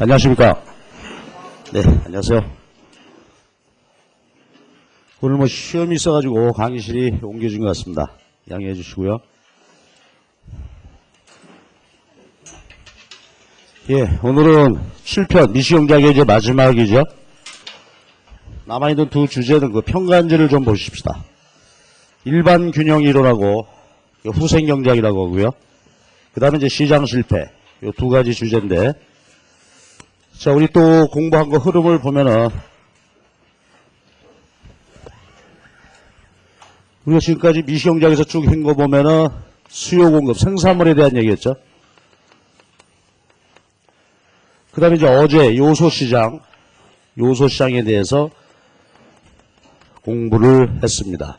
안녕하십니까. 네, 안녕하세요. 오늘 시험이 있어가지고 강의실이 옮겨진 것 같습니다. 양해해 주시고요. 예, 오늘은 7편 미시경제학의 이제 마지막이죠. 남아있는 두 주제는 그 평가안지를 좀 보십시다. 일반 균형 이론하고 후생 경제학이라고 하고요. 그 다음에 이제 시장 실패. 이 두 가지 주제인데, 자, 우리 또 공부한 거 흐름을 보면은, 우리가 지금까지 미시경제학에서 쭉 한 거 보면은 수요 공급, 생산물에 대한 얘기였죠. 그 다음에 이제 어제 요소시장에 대해서 공부를 했습니다.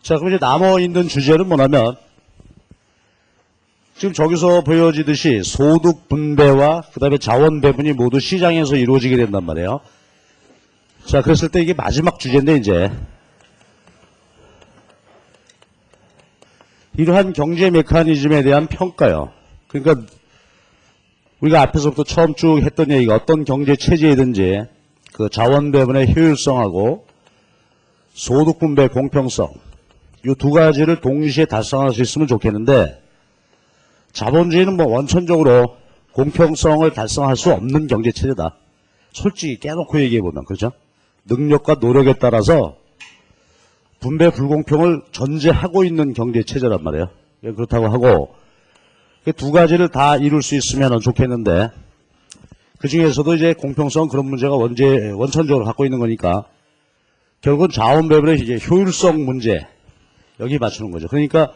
자, 그럼 이제 남아있는 주제는 뭐냐면, 지금 저기서 보여지듯이 소득 분배와 그 다음에 자원 배분이 모두 시장에서 이루어지게 된단 말이에요. 자, 그랬을 때 이게 마지막 주제인데, 이제 이러한 경제 메커니즘에 대한 평가요. 그러니까 우리가 앞에서부터 처음 쭉 했던 얘기가 어떤 경제 체제이든지 그 자원 배분의 효율성하고 소득 분배 공평성, 이 두 가지를 동시에 달성할 수 있으면 좋겠는데, 자본주의는 원천적으로 공평성을 달성할 수 없는 경제 체제다. 솔직히 깨놓고 얘기해보면, 그렇죠? 능력과 노력에 따라서 분배 불공평을 전제하고 있는 경제 체제란 말이에요. 그렇다고 하고, 두 가지를 다 이룰 수 있으면 좋겠는데, 그 중에서도 이제 공평성 그런 문제가 원천적으로 갖고 있는 거니까, 결국은 자원 배분의 이제 효율성 문제, 여기 맞추는 거죠. 그러니까,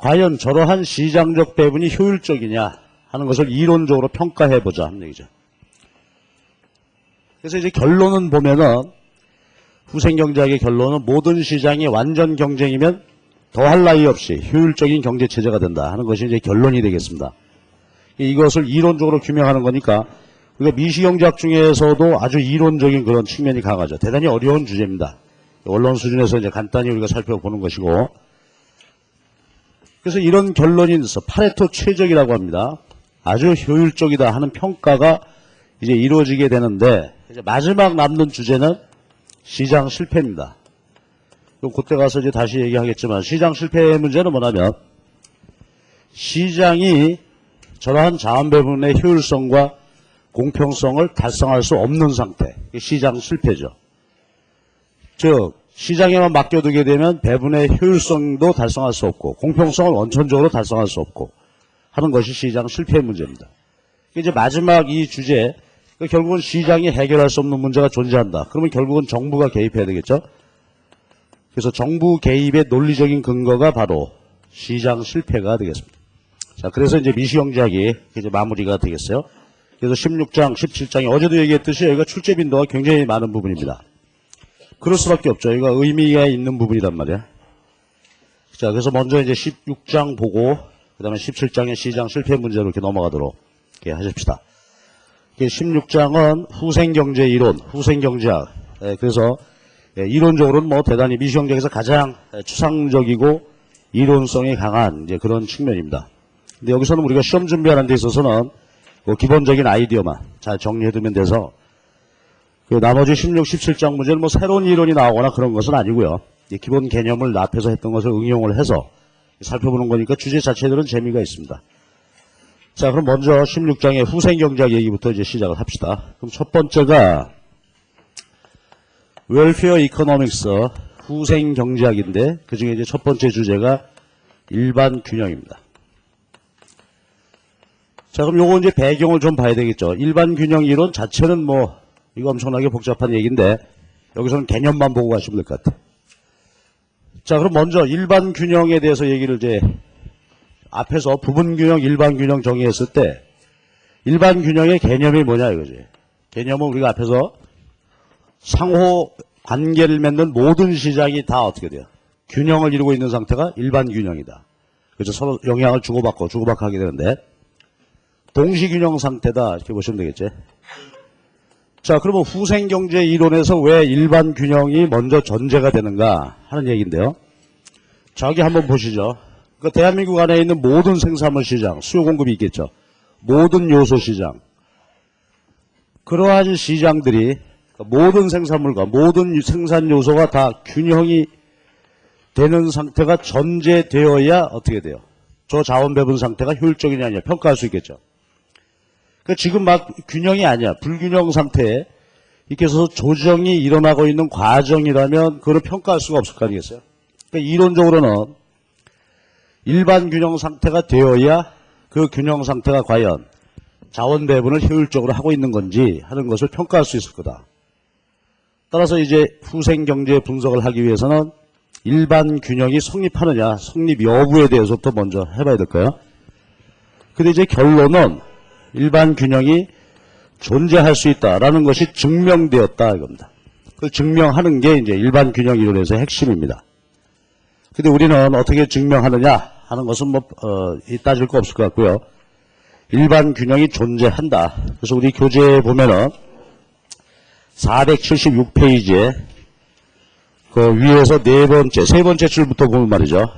과연 저러한 시장적 배분이 효율적이냐 하는 것을 이론적으로 평가해보자 하는 얘기죠. 그래서 이제 결론은 보면은, 후생경제학의 결론은 모든 시장이 완전 경쟁이면 더할 나위 없이 효율적인 경제체제가 된다 하는 것이 이제 결론이 되겠습니다. 이것을 이론적으로 규명하는 거니까, 우리가 미시경제학 중에서도 아주 이론적인 그런 측면이 강하죠. 대단히 어려운 주제입니다. 원론 수준에서 이제 간단히 우리가 살펴보는 것이고, 그래서 이런 결론이 있어 파레토 최적이라고 합니다. 아주 효율적이다 하는 평가가 이제 이루어지게 되는데, 이제 마지막 남는 주제는 시장 실패입니다. 그때 가서 이제 다시 얘기하겠지만, 시장 실패의 문제는 뭐냐면, 시장이 저러한 자원 배분의 효율성과 공평성을 달성할 수 없는 상태, 시장 실패죠. 즉 시장에만 맡겨두게 되면 배분의 효율성도 달성할 수 없고 공평성을 원천적으로 달성할 수 없고 하는 것이 시장 실패의 문제입니다. 이제 마지막 이 주제, 결국은 시장이 해결할 수 없는 문제가 존재한다. 그러면 결국은 정부가 개입해야 되겠죠. 그래서 정부 개입의 논리적인 근거가 바로 시장 실패가 되겠습니다. 자, 그래서 이제 미시경제학이 이제 마무리가 되겠어요. 그래서 16장, 17장에 어제도 얘기했듯이 여기가 출제 빈도가 굉장히 많은 부분입니다. 그럴 수밖에 없죠. 이거 의미가 있는 부분이란 말이야. 자, 그래서 먼저 이제 16장 보고, 그 다음에 17장의 시장 실패 문제로 이렇게 넘어가도록 이렇게 하십시다. 16장은 후생경제 이론, 후생경제학. 그래서 이론적으로는 대단히 미시경제학에서 가장 추상적이고 이론성이 강한 이제 그런 측면입니다. 근데 여기서는 우리가 시험 준비하는 데 있어서는 기본적인 아이디어만 잘 정리해두면 돼서, 나머지 16, 17장 문제는 새로운 이론이 나오거나 그런 것은 아니고요. 기본 개념을 앞에서 했던 것을 응용을 해서 살펴보는 거니까 주제 자체들은 재미가 있습니다. 자, 그럼 먼저 16장의 후생경제학 얘기부터 이제 시작을 합시다. 그럼 첫 번째가 웰페어 이코노믹스 후생경제학인데, 그 중에 이제 첫 번째 주제가 일반 균형입니다. 자, 그럼 요거 이제 배경을 좀 봐야 되겠죠. 일반 균형 이론 자체는 이거 엄청나게 복잡한 얘기인데, 여기서는 개념만 보고 가시면 될 것 같아요. 자, 그럼 먼저 일반 균형에 대해서 얘기를 이제 앞에서 부분 균형, 일반 균형 정의했을 때, 일반 균형의 개념이 뭐냐 이거지. 개념은 우리가 앞에서 상호 관계를 맺는 모든 시장이 다 어떻게 돼요? 균형을 이루고 있는 상태가 일반 균형이다. 그래서 서로 영향을 주고받고 하게 되는데, 동시균형 상태다 이렇게 보시면 되겠지. 자, 그러면 후생경제 이론에서 왜 일반 균형이 먼저 전제가 되는가 하는 얘기인데요. 저기 한번 보시죠. 대한민국 안에 있는 모든 생산물 시장, 수요 공급이 있겠죠. 모든 요소 시장, 그러한 시장들이 모든 생산물과 모든 생산 요소가 다 균형이 되는 상태가 전제되어야 어떻게 돼요? 저 자원 배분 상태가 효율적이냐 아니냐 평가할 수 있겠죠. 그러니까 지금 막 균형이 아니야. 불균형 상태에 이렇게 해서 조정이 일어나고 있는 과정이라면 그걸 평가할 수가 없을 거 아니겠어요? 그러니까 이론적으로는 일반 균형 상태가 되어야 그 균형 상태가 과연 자원 배분을 효율적으로 하고 있는 건지 하는 것을 평가할 수 있을 거다. 따라서 이제 후생 경제 분석을 하기 위해서는 일반 균형이 성립하느냐, 성립 여부에 대해서부터 먼저 해봐야 될까요? 근데 이제 결론은 일반 균형이 존재할 수 있다라는 것이 증명되었다 이겁니다. 그 증명하는 게 이제 일반 균형 이론에서의 핵심입니다. 근데 우리는 어떻게 증명하느냐 하는 것은 따질 거 없을 것 같고요. 일반 균형이 존재한다. 그래서 우리 교재에 보면은 476페이지에 그 위에서 세 번째 줄부터 보면 말이죠.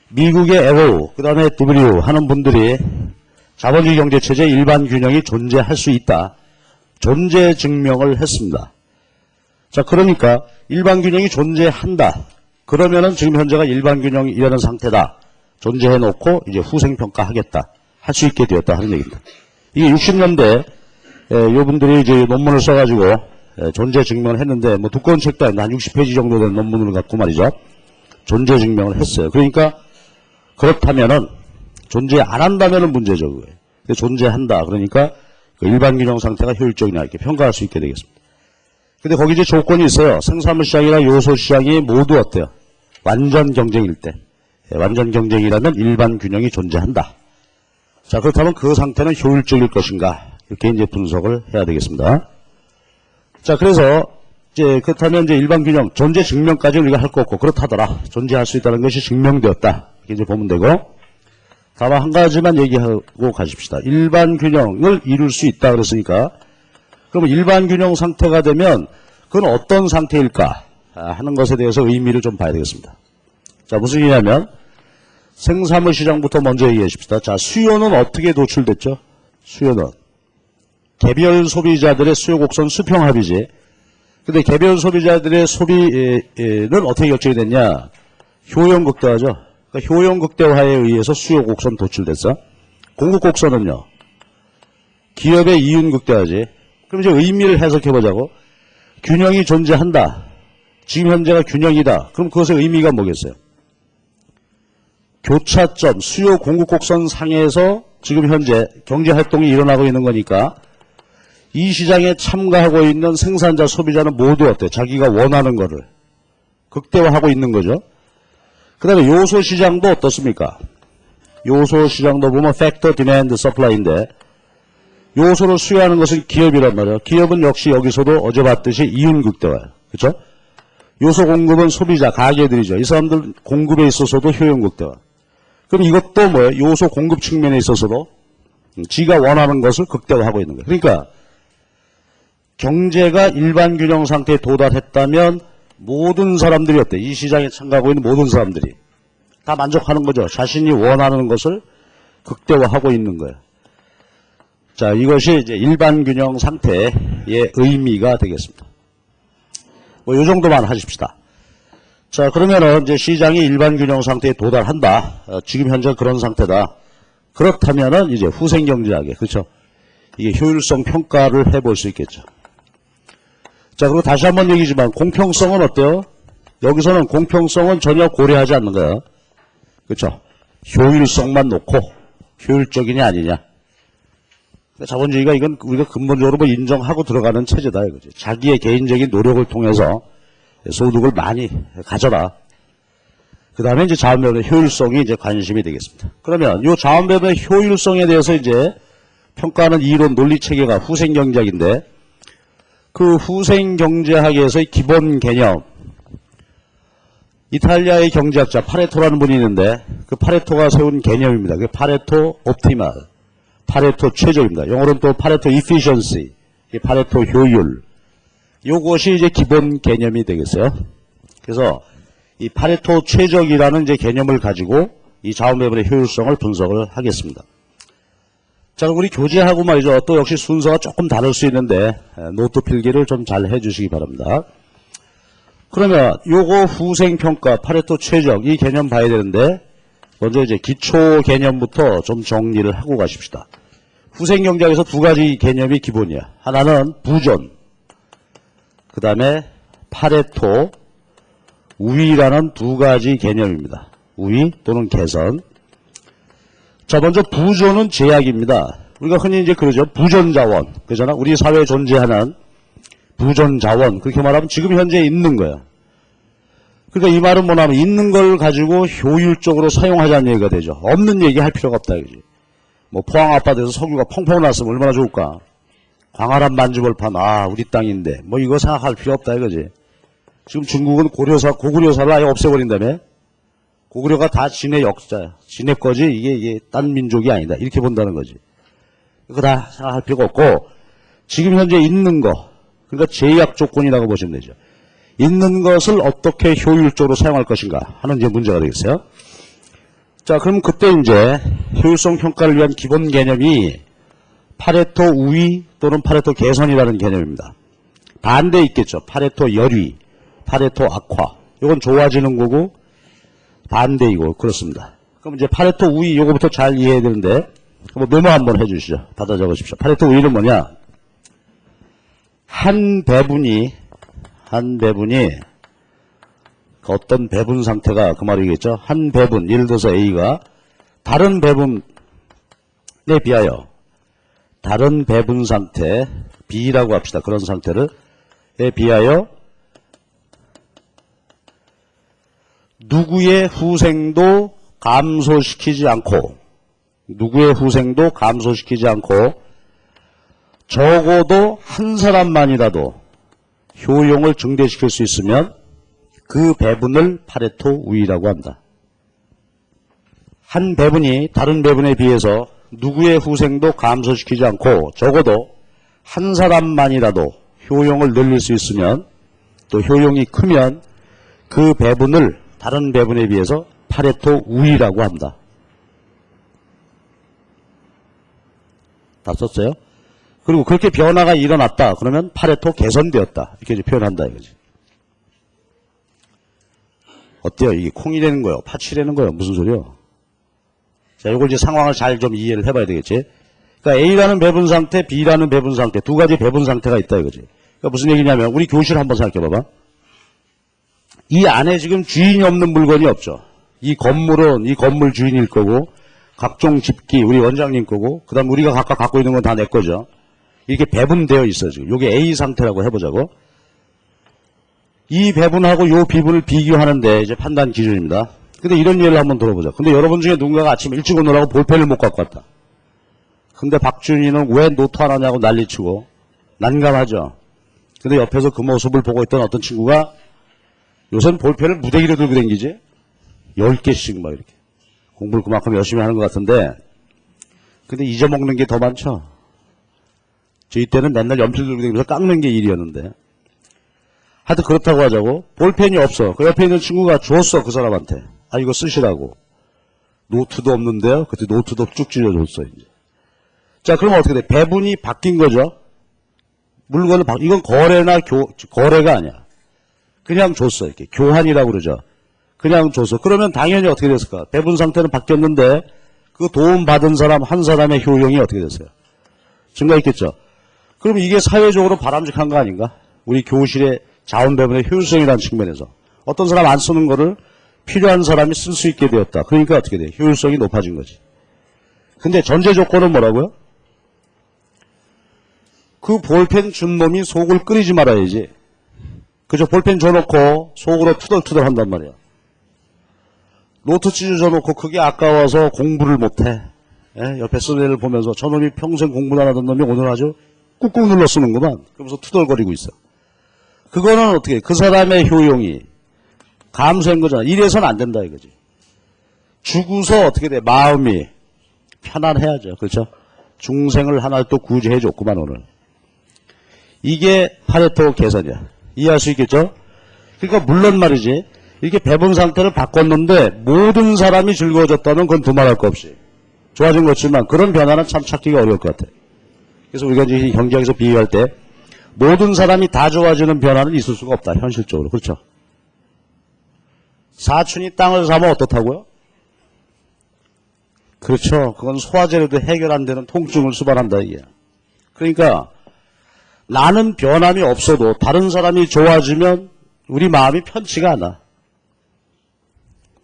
미국의 LO, 그 다음에 W 하는 분들이 자본주의 경제체제에 일반 균형이 존재할 수 있다. 존재 증명을 했습니다. 자, 그러니까 일반 균형이 존재한다. 그러면은 지금 현재가 일반 균형이라는 상태다. 존재해 놓고 이제 후생평가하겠다. 할 수 있게 되었다 하는 얘기입니다. 이게 60년대 요 분들이 이제 논문을 써가지고 존재 증명을 했는데 뭐 두꺼운 책도 아닌데 한 60페이지 정도 된 논문을 갖고 말이죠. 존재 증명을 했어요. 그러니까 그렇다면은 존재 안 한다면은 문제죠. 그거예요. 근데 존재한다. 그러니까 그 일반 균형 상태가 효율적이냐 이렇게 평가할 수 있게 되겠습니다. 근데 거기 이제 조건이 있어요. 생산물 시장이나 요소 시장이 모두 어때요? 완전 경쟁일 때. 완전 경쟁이라면 일반 균형이 존재한다. 자, 그렇다면 그 상태는 효율적일 것인가? 이렇게 이제 분석을 해야 되겠습니다. 자, 그래서 이제 그렇다면 이제 일반 균형 존재 증명까지 우리가 할 거 없고 그렇다더라. 존재할 수 있다는 것이 증명되었다. 이렇게 이제 보면 되고. 다만 한 가지만 얘기하고 가십시다. 일반 균형을 이룰 수 있다 그랬으니까 그러면 일반 균형 상태가 되면 그건 어떤 상태일까 하는 것에 대해서 의미를 좀 봐야 되겠습니다. 자, 무슨 얘기냐면 생산물 시장부터 먼저 얘기해 줍시다. 자, 수요는 어떻게 도출됐죠? 수요는 개별 소비자들의 수요 곡선 수평 합이지. 근데 개별 소비자들의 소비는 어떻게 결정이 됐냐? 효용 극대화죠. 그러니까 효용 극대화에 의해서 수요 곡선 도출됐어. 공급 곡선은요. 기업의 이윤 극대화지. 그럼 이제 의미를 해석해 보자고. 균형이 존재한다. 지금 현재가 균형이다. 그럼 그것의 의미가 뭐겠어요? 교차점, 수요 공급 곡선 상에서 지금 현재 경제 활동이 일어나고 있는 거니까 이 시장에 참가하고 있는 생산자, 소비자는 모두 어때요? 자기가 원하는 거를 극대화하고 있는 거죠. 그 다음에 요소 시장도 어떻습니까? 요소 시장도 보면 팩터, 디맨드, 서플라이인데 요소를 수요하는 것은 기업이란 말이에요. 기업은 역시 여기서도 어제 봤듯이 이윤 극대화예요. 그렇죠? 요소 공급은 소비자, 가게들이죠. 이 사람들 공급에 있어서도 효용 극대화. 그럼 이것도 뭐예요? 요소 공급 측면에 있어서도 지가 원하는 것을 극대화하고 있는 거예요. 그러니까 경제가 일반 균형 상태에 도달했다면 모든 사람들이 어때? 이 시장에 참가하고 있는 모든 사람들이 다 만족하는 거죠. 자신이 원하는 것을 극대화하고 있는 거예요. 자, 이것이 이제 일반 균형 상태의 의미가 되겠습니다. 뭐, 요 정도만 하십시다. 자, 그러면은 이제 시장이 일반 균형 상태에 도달한다. 지금 현재 그런 상태다. 그렇다면은 이제 후생 경제학에, 그렇죠? 이게 효율성 평가를 해볼 수 있겠죠. 자, 그리고 다시 한번 얘기지만 공평성은 어때요? 여기서는 공평성은 전혀 고려하지 않는 거예요. 그렇죠? 효율성만 놓고 효율적이냐 아니냐. 자본주의가 이건 우리가 근본적으로 뭐 인정하고 들어가는 체제다 이거지. 자기의 개인적인 노력을 통해서 소득을 많이 가져라. 그 다음에 이제 자원배분의 효율성이 이제 관심이 되겠습니다. 그러면 이 자원배분의 효율성에 대해서 이제 평가하는 이론 논리 체계가 후생경제학인데 그 후생경제학에서의 기본 개념, 이탈리아의 경제학자 파레토라는 분이 있는데 그 파레토가 세운 개념입니다. 그 파레토 옵티멀, 파레토 최저입니다. 영어로는 또 파레토 efficiency, 파레토 효율. 요것이 이제 기본 개념이 되겠어요. 그래서 이 파레토 최적이라는 이제 개념을 가지고 이 자원배분의 효율성을 분석을 하겠습니다. 자, 우리 교재하고 말이죠. 또 역시 순서가 조금 다를 수 있는데 노트 필기를 좀 잘 해주시기 바랍니다. 그러면 요거 후생평가, 파레토 최적 이 개념 봐야 되는데 먼저 이제 기초 개념부터 좀 정리를 하고 가십시다. 후생경제학에서 두 가지 개념이 기본이야. 하나는 부존, 그 다음에 파레토, 우위라는 두 가지 개념입니다. 우위 또는 개선. 자, 먼저 부존은 제약입니다. 우리가 흔히 이제 그러죠. 부존자원. 그잖아. 우리 사회에 존재하는 부존자원. 그렇게 말하면 지금 현재 있는 거야. 그러니까 이 말은 뭐냐면 있는 걸 가지고 효율적으로 사용하자는 얘기가 되죠. 없는 얘기 할 필요가 없다. 이거지. 뭐 포항 아파트에서 석유가 펑펑 났으면 얼마나 좋을까. 광활한 만주벌판, 우리 땅인데 뭐 이거 생각할 필요 없다 이거지. 지금 중국은 고구려사를 아예 없애버린다며. 고구려가 다 지네 역사야. 지네 거지 이게 딴 민족이 아니다. 이렇게 본다는 거지. 그거 다 생각할 필요가 없고 지금 현재 있는 거, 그러니까 제약 조건이라고 보시면 되죠. 있는 것을 어떻게 효율적으로 사용할 것인가 하는 이제 문제가 되겠어요. 자, 그럼 그때 이제 효율성 평가를 위한 기본 개념이 파레토 우위 또는 파레토 개선이라는 개념입니다. 반대 있겠죠. 파레토 열위, 파레토 악화. 이건 좋아지는 거고 반대이고 그렇습니다. 그럼 이제 파레토 우위 요거부터 잘 이해해야 되는데 한번 메모 한번 해주시죠. 받아 적으십시오. 파레토 우위는 뭐냐? 한 배분이 어떤 배분 상태가 그 말이겠죠. 한 배분, 예를 들어서 A가 다른 배분에 비하여 다른 배분 상태 B라고 합시다. 그런 상태를 비하여 누구의 후생도 감소시키지 않고 적어도 한 사람만이라도 효용을 증대시킬 수 있으면 그 배분을 파레토 우위라고 한다. 한 배분이 다른 배분에 비해서 누구의 후생도 감소시키지 않고 적어도 한 사람만이라도 효용을 늘릴 수 있으면 또 효용이 크면 그 배분을 다른 배분에 비해서 파레토 우위라고 한다. 다 썼어요? 그리고 그렇게 변화가 일어났다. 그러면 파레토 개선되었다. 이렇게 이제 표현한다 이거지. 어때요? 이게 콩이 되는 거예요? 팥이 되는 거예요? 무슨 소리요? 자, 이걸 이제 상황을 잘 좀 이해를 해봐야 되겠지. 그러니까 A라는 배분 상태, B라는 배분 상태, 두 가지 배분 상태가 있다 이거지. 그러니까 무슨 얘기냐면 우리 교실 한번 생각해봐봐. 이 안에 지금 주인이 없는 물건이 없죠. 이 건물은 이 건물 주인일 거고 각종 집기 우리 원장님 거고 그 다음 우리가 각각 갖고 있는 건 다 내 거죠. 이렇게 배분되어 있어요. 지금 이게 A 상태라고 해보자고. 이 배분하고 요 비분을 비교하는데 이제 판단 기준입니다. 근데 이런 예를 한번 들어보자. 근데 여러분 중에 누군가가 아침에 일찍 오느라고 볼펜을 못 갖고 왔다. 근데 박준희는 왜 노트 안 하냐고 난리치고 난감하죠. 근데 옆에서 그 모습을 보고 있던 어떤 친구가 요새는 볼펜을 무대기로 들고 다니지 10개씩 막 이렇게 공부를 그만큼 열심히 하는 것 같은데 근데 잊어먹는 게 더 많죠. 저희 때는 맨날 연필 들고 다니면서 깎는 게 일이었는데 하여튼 그렇다고 하자고 볼펜이 없어. 그 옆에 있는 친구가 줬어. 그 사람한테. 이거 쓰시라고. 노트도 없는데요. 그때 노트도 쭉 찔러줬어 이제. 자, 그러면 어떻게 돼? 배분이 바뀐 거죠. 물건을 이건 거래가 아니야. 그냥 줬어. 이렇게 교환이라고 그러죠. 그냥 줬어. 그러면 당연히 어떻게 됐을까? 배분 상태는 바뀌었는데 그 도움 받은 사람 한 사람의 효용이 어떻게 됐어요? 증가했겠죠. 그럼 이게 사회적으로 바람직한 거 아닌가? 우리 교실의 자원 배분의 효율성이라는 측면에서 어떤 사람 안 쓰는 거를 필요한 사람이 쓸 수 있게 되었다. 그러니까 어떻게 돼? 효율성이 높아진 거지. 근데 전제 조건은 뭐라고요? 그 볼펜 준 놈이 속을 끓이지 말아야지. 그죠? 볼펜 줘놓고 속으로 투덜투덜 한단 말이야. 노트 찢어져놓고 그게 아까워서 공부를 못해. 옆에 쓰는 애를 보면서 저놈이 평생 공부를 안 하던 놈이 오늘 아주 꾹꾹 눌러 쓰는구만. 그러면서 투덜거리고 있어. 그거는 어떻게 그 사람의 효용이 감소한 거잖아. 이래서는 안 된다 이거지. 주고서 어떻게 돼? 마음이 편안해야죠. 그렇죠? 중생을 하나 또 구제해 줬구만 오늘. 이게 파레토 개선이야. 이해할 수 있겠죠? 그러니까 물론 말이지. 이렇게 배분 상태를 바꿨는데 모든 사람이 즐거워졌다면 그건 두말할 거 없이. 좋아진 것 같지만 그런 변화는 참 찾기가 어려울 것 같아요. 그래서 우리가 이제 경제학에서 비유할 때 모든 사람이 다 좋아지는 변화는 있을 수가 없다. 현실적으로. 그렇죠? 사촌이 땅을 사면 어떻다고요? 그렇죠. 그건 소화제로도 해결 안 되는 통증을 수반한다 이게. 그러니까 나는 변함이 없어도 다른 사람이 좋아지면 우리 마음이 편치가 않아.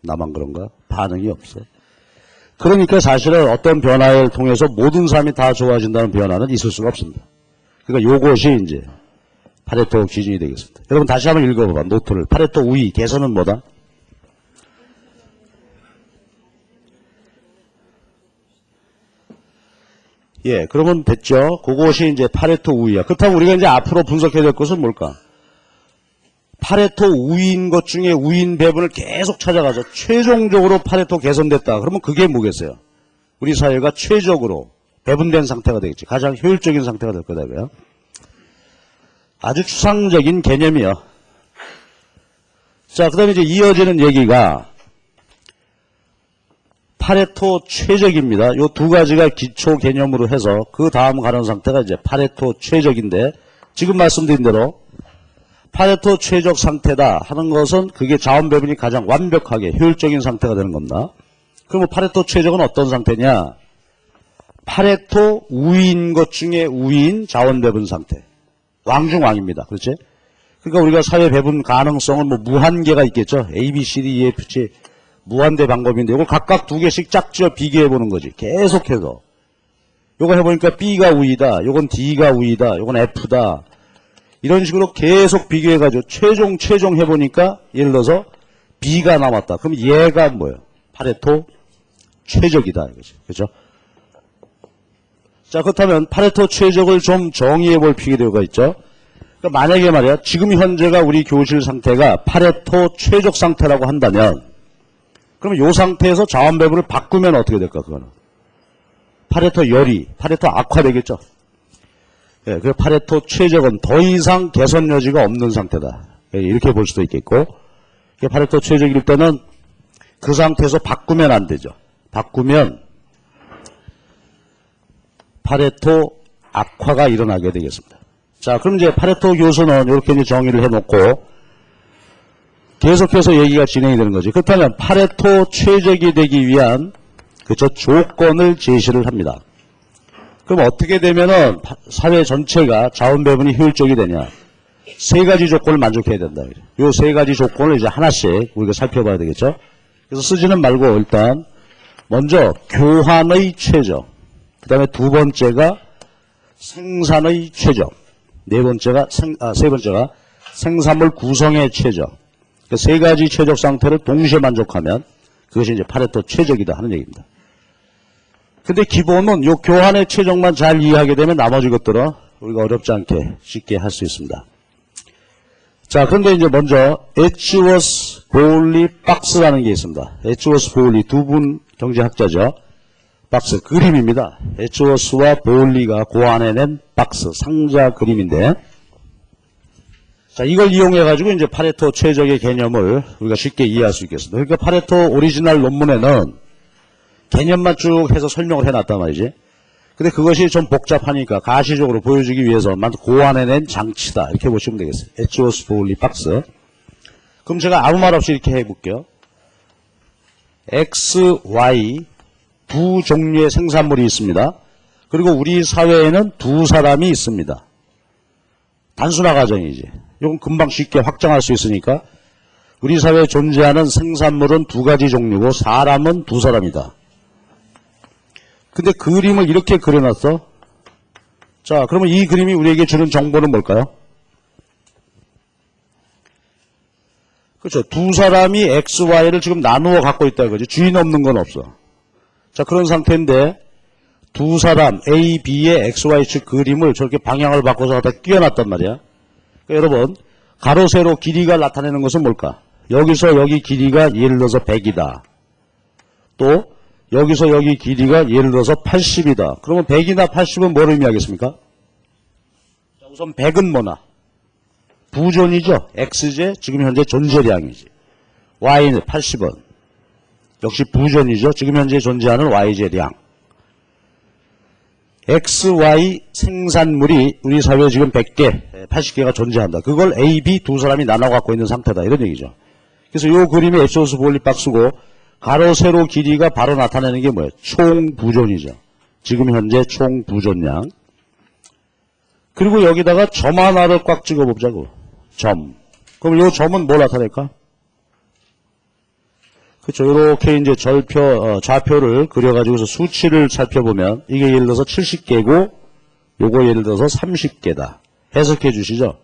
나만 그런가? 반응이 없어. 그러니까 사실은 어떤 변화를 통해서 모든 사람이 다 좋아진다는 변화는 있을 수가 없습니다. 그러니까 요것이 이제 파레토 기준이 되겠습니다. 여러분 다시 한번 읽어봐봐. 노트를. 파레토 우위 개선은 뭐다? 예, 그러면 됐죠. 그것이 이제 파레토 우위야. 그렇다면 우리가 이제 앞으로 분석해야 될 것은 뭘까? 파레토 우위인 것 중에 우위인 배분을 계속 찾아가서 최종적으로 파레토 개선됐다. 그러면 그게 뭐겠어요? 우리 사회가 최적으로 배분된 상태가 되겠지. 가장 효율적인 상태가 될 거다고요. 아주 추상적인 개념이요. 자, 그 다음에 이제 이어지는 얘기가 파레토 최적입니다. 요 두 가지가 기초 개념으로 해서 그 다음 가는 상태가 이제 파레토 최적인데 지금 말씀드린 대로 파레토 최적 상태다 하는 것은 그게 자원 배분이 가장 완벽하게 효율적인 상태가 되는 겁니다. 그럼 파레토 최적은 어떤 상태냐? 파레토 우위인 것 중에 우위인 자원 배분 상태. 왕중왕입니다. 그렇지? 그러니까 우리가 사회 배분 가능성은 뭐 무한계가 있겠죠. A, B, C, D, E, F, G 무한대 방법인데 이걸 각각 두 개씩 짝지어 비교해 보는 거지. 계속해서. 요거 해보니까 B가 우위다. 요건 D가 우위다. 요건 F다. 이런 식으로 계속 비교해가지고 최종 해보니까 예를 들어서 B가 남았다. 그럼 얘가 뭐예요? 파레토 최적이다. 이거지. 그죠? 자, 그렇다면 파레토 최적을 좀 정의해 볼 필요가 있죠. 그러니까 만약에 말이야, 지금 현재가 우리 교실 상태가 파레토 최적 상태라고 한다면, 그러면 이 상태에서 자원 배분을 바꾸면 어떻게 될까, 그거는? 파레토 열이, 파레토 악화되겠죠. 예, 그 파레토 최적은 더 이상 개선 여지가 없는 상태다. 예, 이렇게 볼 수도 있겠고, 파레토 최적일 때는 그 상태에서 바꾸면 안 되죠. 바꾸면 파레토 악화가 일어나게 되겠습니다. 자, 그럼 이제 파레토 교수는 이렇게 이제 정의를 해놓고 계속해서 얘기가 진행이 되는 거지. 그렇다면 파레토 최적이 되기 위한 그저 조건을 제시를 합니다. 그럼 어떻게 되면은 사회 전체가 자원 배분이 효율적이 되냐? 세 가지 조건을 만족해야 된다. 요 세 가지 조건을 이제 하나씩 우리가 살펴봐야 되겠죠. 그래서 쓰지는 말고 일단 먼저 교환의 최적, 그 다음에 두 번째가 생산의 최적, 세 번째가 생산물 구성의 최적. 그 세 가지 최적 상태를 동시에 만족하면 그것이 이제 파레토 최적이다 하는 얘기입니다. 근데 기본은 요 교환의 최적만 잘 이해하게 되면 나머지 것들은 우리가 어렵지 않게 쉽게 할 수 있습니다. 자, 그런데 이제 먼저 에치워스 보울리 박스라는 게 있습니다. 에치워스 보울리 두 분 경제학자죠. 박스 그림입니다. 에치워스와 보울리가 고안해낸 박스 상자 그림인데, 자, 이걸 이용해가지고 이제 파레토 최적의 개념을 우리가 쉽게 이해할 수 있겠습니다. 그러니까 파레토 오리지널 논문에는 개념만 쭉 해서 설명을 해놨단 말이지. 근데 그것이 좀 복잡하니까 가시적으로 보여주기 위해서만 고안해낸 장치다. 이렇게 보시면 되겠어요. 에치워스 보울리 박스. 그럼 제가 아무 말 없이 이렇게 해볼게요. X, Y 두 종류의 생산물이 있습니다. 그리고 우리 사회에는 두 사람이 있습니다. 단순화 과정이지. 이건 금방 쉽게 확정할 수 있으니까 우리 사회에 존재하는 생산물은 두 가지 종류고 사람은 두 사람이다. 근데 그림을 이렇게 그려놨어. 자, 그러면 이 그림이 우리에게 주는 정보는 뭘까요? 그렇죠. 두 사람이 X, Y를 지금 나누어 갖고 있다 이거지. 주인 없는 건 없어. 자, 그런 상태인데 두 사람 A, B의 X, Y축 그림을 저렇게 방향을 바꿔서 갖다 끼워놨단 말이야. 그러니까 여러분, 가로, 세로 길이가 나타내는 것은 뭘까? 여기서 여기 길이가 예를 들어서 100이다. 또 여기서 여기 길이가 예를 들어서 80이다. 그러면 100이나 80은 뭘 의미하겠습니까? 자, 우선 100은 뭐나? 부존이죠. X제, 지금 현재 존재량이지. Y는 80은 역시 부존이죠. 지금 현재 존재하는 Y제량. XY 생산물이 우리 사회에 지금 100개, 80개가 존재한다. 그걸 A, B 두 사람이 나눠 갖고 있는 상태다. 이런 얘기죠. 그래서 이 그림이 에초스 보올리 박스고 가로, 세로 길이가 바로 나타내는 게 뭐예요? 총부존이죠. 지금 현재 총부존량. 그리고 여기다가 점 하나를 꽉 찍어보자고. 점. 그럼 이 점은 뭘 나타낼까? 그렇죠. 이렇게 이제 좌표를 그려가지고서 수치를 살펴보면 이게 예를 들어서 70개고 요거 예를 들어서 30개다. 해석해 주시죠.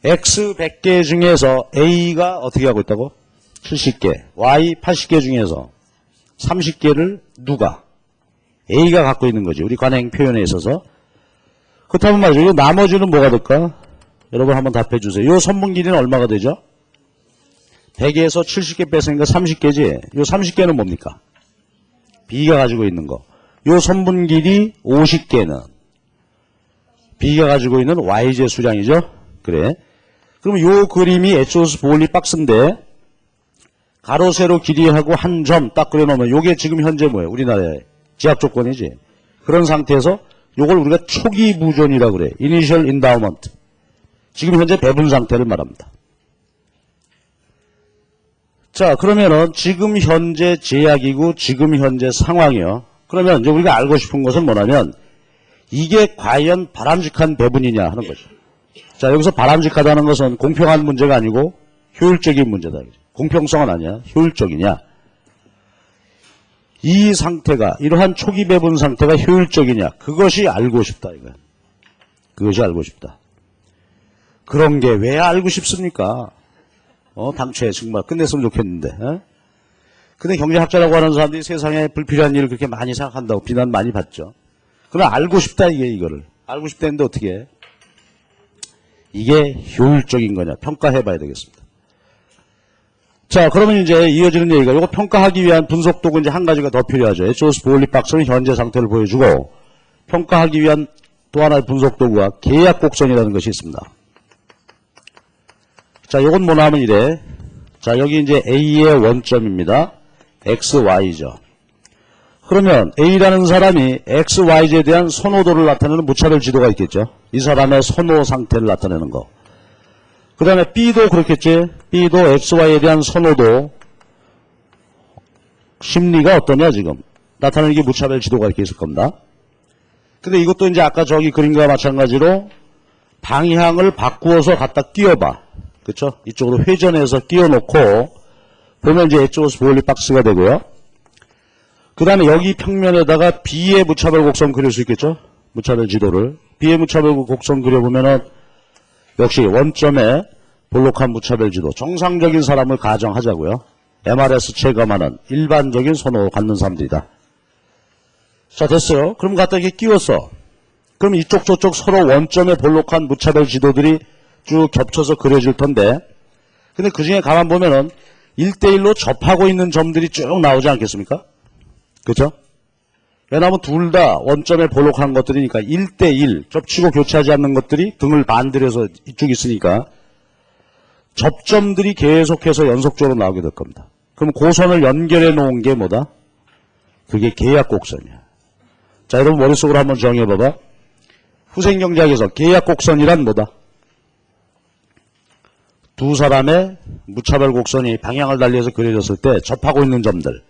X 100개 중에서 A가 어떻게 하고 있다고? 70개. Y 80개 중에서 30개를 누가? A가 갖고 있는 거지. 우리 관행 표현에 있어서. 그렇다면 말이죠. 이 나머지는 뭐가 될까? 여러분 한번 답해 주세요. 이 선분 길이는 얼마가 되죠? 100에서 70개 뺐으니까 30개지. 이 30개는 뭡니까? B가 가지고 있는 거. 이 선분 길이 50개는 B가 가지고 있는 Y제 수량이죠. 그래. 그럼 이 그림이 에초스 보올리 박스인데 가로 세로 길이하고 한 점 딱 그려놓으면 이게 지금 현재 뭐예요? 우리나라의 지압 조건이지. 그런 상태에서 이걸 우리가 초기 부존이라고 그래. Initial Endowment. 지금 현재 배분 상태를 말합니다. 자, 그러면은 지금 현재 제약이고 지금 현재 상황이요. 그러면 이제 우리가 알고 싶은 것은 뭐냐면 이게 과연 바람직한 배분이냐 하는 거죠. 자, 여기서 바람직하다는 것은 공평한 문제가 아니고 효율적인 문제다. 공평성은 아니야. 효율적이냐. 이 상태가 이러한 초기 배분 상태가 효율적이냐. 그것이 알고 싶다. 이거. 그것이 알고 싶다. 그런 게 왜 알고 싶습니까? 당초에 정말 끝냈으면 좋겠는데. 근데 경제학자라고 하는 사람들이 세상에 불필요한 일을 그렇게 많이 생각한다고 비난 많이 받죠. 그러나 알고 싶다 이거를. 알고 싶다 했는데 어떻게 해? 이게 효율적인 거냐 평가해 봐야 되겠습니다. 자, 그러면 이제 이어지는 얘기가 이거 평가하기 위한 분석 도구 이제 한 가지가 더 필요하죠. 에초스 보올리 박스는 현재 상태를 보여주고 평가하기 위한 또 하나의 분석 도구가 계약 곡선이라는 것이 있습니다. 자, 요건 뭐냐 하면 이래. 자, 여기 이제 A의 원점입니다. XY죠. 그러면 A라는 사람이 XY에 대한 선호도를 나타내는 무차별 지도가 있겠죠. 이 사람의 선호 상태를 나타내는 거. 그 다음에 B도 그렇겠지. B도 XY에 대한 선호도 심리가 어떠냐 지금. 나타내는 게 무차별 지도가 이렇게 있을 겁니다. 근데 이것도 이제 아까 저기 그림과 마찬가지로 방향을 바꾸어서 갖다 끼워봐. 그렇죠? 이쪽으로 회전해서 끼워놓고 보면 이제 에초스 보올리 박스가 되고요. 그 다음에 여기 평면에다가 B의 무차별 곡선 그릴 수 있겠죠? 무차별 지도를. B의 무차별 곡선 그려보면은 역시 원점에 볼록한 무차별 지도. 정상적인 사람을 가정하자고요. MRS 체감하는 일반적인 선호 갖는 사람들이다. 자, 됐어요. 그럼 갖다 이렇게 끼웠어. 그럼 이쪽 저쪽 서로 원점에 볼록한 무차별 지도들이 쭉 겹쳐서 그려질 텐데 근데 그 중에 가만 보면은 1대1로 접하고 있는 점들이 쭉 나오지 않겠습니까? 그렇죠? 왜냐하면 둘 다 원점에 볼록한 것들이니까 1대1 접치고 교차하지 않는 것들이 등을 반들여서 이쪽 있으니까 접점들이 계속해서 연속적으로 나오게 될 겁니다. 그럼 고선을 연결해 놓은 게 뭐다? 그게 계약 곡선이야. 자, 여러분 머릿속으로 한번 정해 봐봐. 후생경제학에서 계약 곡선이란 뭐다? 두 사람의 무차별 곡선이 방향을 달리해서 그려졌을 때 접하고 있는 점들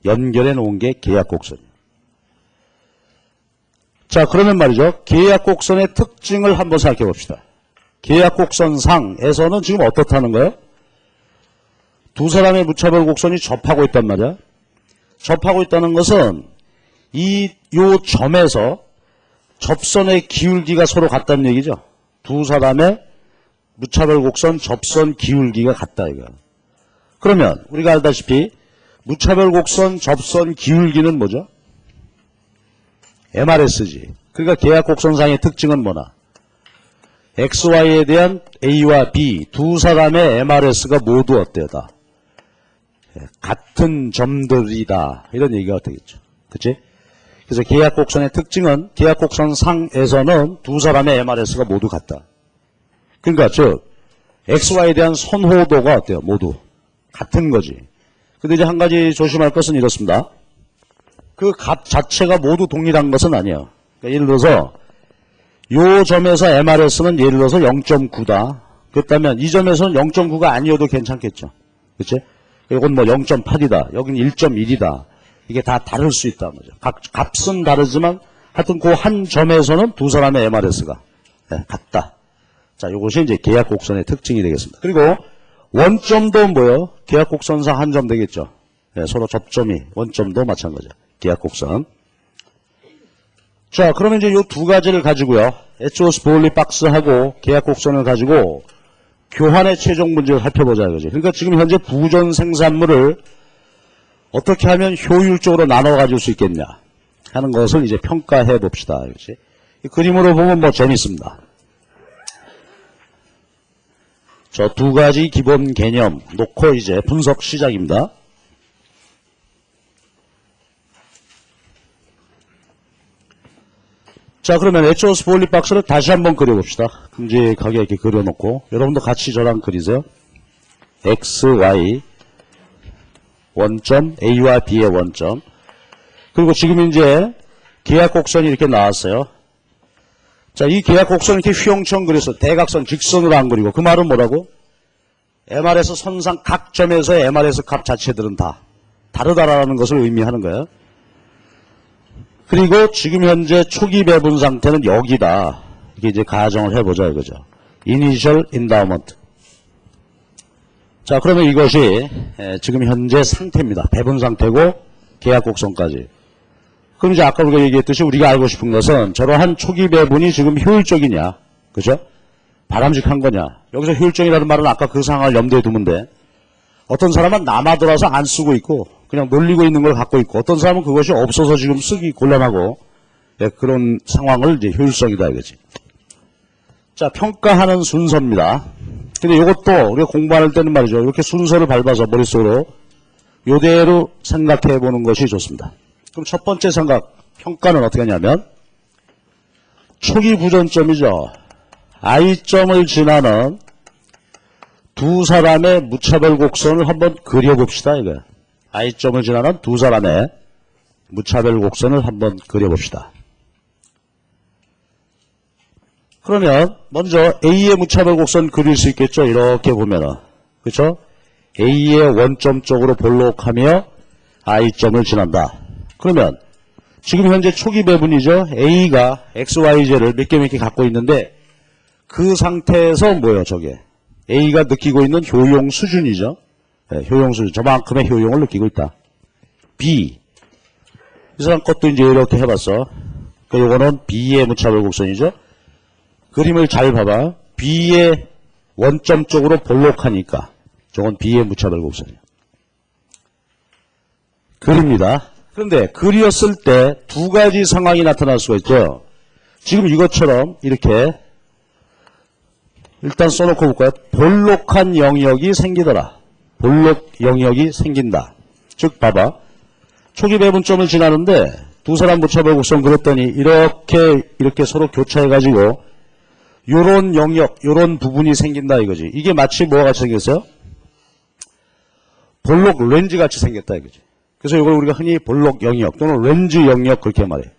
연결해 놓은 게 계약 곡선이에요. 자, 그러면 말이죠. 계약 곡선의 특징을 한번 생각해 봅시다. 계약 곡선상에서는 지금 어떻다는 거예요? 두 사람의 무차별 곡선이 접하고 있단 말이야. 접하고 있다는 것은 요 점에서 접선의 기울기가 서로 같다는 얘기죠. 두 사람의 무차별 곡선 접선 기울기가 같다 이거. 그러면 우리가 알다시피 무차별 곡선 접선 기울기는 뭐죠? MRS지. 그러니까 계약 곡선상의 특징은 뭐나? XY에 대한 A와 B 두 사람의 MRS가 모두 어때다? 같은 점들이다. 이런 얘기가 되겠죠. 그치? 그래서 계약 곡선의 특징은 계약 곡선상에서는 두 사람의 MRS가 모두 같다. 그러니까 즉 XY에 대한 선호도가 어때요? 모두 같은 거지. 근데 이제 한 가지 조심할 것은 이렇습니다. 그 값 자체가 모두 동일한 것은 아니에요. 그러니까 예를 들어서 요 점에서 MRS는 예를 들어서 0.9다. 그렇다면 이 점에서는 0.9가 아니어도 괜찮겠죠. 그치? 이건 뭐 0.8이다. 여기는 1.1이다. 이게 다 다를 수 있다는 거죠. 값은 다르지만 하여튼 그 한 점에서는 두 사람의 MRS가 같다. 자, 요것이 이제 계약 곡선의 특징이 되겠습니다. 그리고 원점도 뭐예요? 계약 곡선상 한 점 되겠죠. 서로 접점이 원점도 마찬가지죠. 계약 곡선. 자, 그러면 이제 요 두 가지를 가지고요. 에츠워스 보울리 박스하고 계약 곡선을 가지고 교환의 최종 문제를 살펴보자 이거지. 그러니까 지금 현재 부전 생산물을 어떻게 하면 효율적으로 나눠 가질 수 있겠냐 하는 것을 이제 평가해 봅시다. 이거지. 이 그림으로 보면 뭐 재밌습니다. 저 두 가지 기본 개념 놓고 이제 분석 시작입니다. 자, 그러면 에츠워스 보울리 박스를 다시 한번 그려봅시다. 큼직하게 이렇게 그려놓고 여러분도 같이 저랑 그리세요. X, Y 원점, A와 B의 원점. 그리고 지금 이제 계약 곡선이 이렇게 나왔어요. 자, 이 계약 곡선 이렇게 휘영청 그려서 대각선, 직선으로 안 그리고 그 말은 뭐라고? MRS 선상 각 점에서의 MRS 값 자체들은 다 다르다라는 것을 의미하는 거예요. 그리고 지금 현재 초기 배분 상태는 여기다. 이게 이제 가정을 해보자 이거죠. Initial Endowment. 자, 그러면 이것이 지금 현재 상태입니다. 배분 상태고 계약 곡선까지. 그럼 이제 아까 우리가 얘기했듯이 우리가 알고 싶은 것은 저러한 초기 배분이 지금 효율적이냐, 그죠? 바람직한 거냐. 여기서 효율적이라는 말은 아까 그 상황을 염두에 두면 돼. 어떤 사람은 남아돌아서 안 쓰고 있고 그냥 놀리고 있는 걸 갖고 있고 어떤 사람은 그것이 없어서 지금 쓰기 곤란하고 그런 상황을 이제 효율성이다 이거지. 자, 평가하는 순서입니다. 근데 이것도 우리가 공부할 때는 말이죠. 이렇게 순서를 밟아서 머릿속으로 이대로 생각해 보는 것이 좋습니다. 그럼 첫 번째 생각, 평가는 어떻게 하냐면 초기 부전점이죠. I점을 지나는 두 사람의 무차별 곡선을 한번 그려봅시다. 이거 I점을 지나는 두 사람의 무차별 곡선을 한번 그려봅시다. 그러면 먼저 A의 무차별 곡선 그릴 수 있겠죠. 이렇게 보면은 그렇죠? A의 원점 쪽으로 볼록하며 I점을 지난다. 그러면 지금 현재 초기 배분이죠. A가 XYZ를 몇 개 갖고 있는데 그 상태에서 뭐예요? 저게 A가 느끼고 있는 효용 수준이죠. 효용 수준. 저만큼의 효용을 느끼고 있다. B. 이 사람 것도 이제 이렇게 해봤어. 그 요거는 B의 무차별 곡선이죠. 그림을 잘 봐봐. B의 원점 쪽으로 볼록하니까 저건 B의 무차별 곡선이에요. 그립니다. 그런데 그렸을 때 두 가지 상황이 나타날 수가 있죠. 지금 이것처럼 이렇게 일단 써놓고 볼까요? 볼록한 영역이 생기더라. 볼록 영역이 생긴다. 즉 봐봐. 초기 배분점을 지나는데 두 사람 무차별 곡선 그렸더니 이렇게 서로 교차해가지고 요런 영역, 요런 부분이 생긴다 이거지. 이게 마치 뭐가 같이 생겼어요? 볼록 렌즈 같이 생겼다 이거지. 그래서 이걸 우리가 흔히 볼록 영역 또는 렌즈 영역 그렇게 말해요.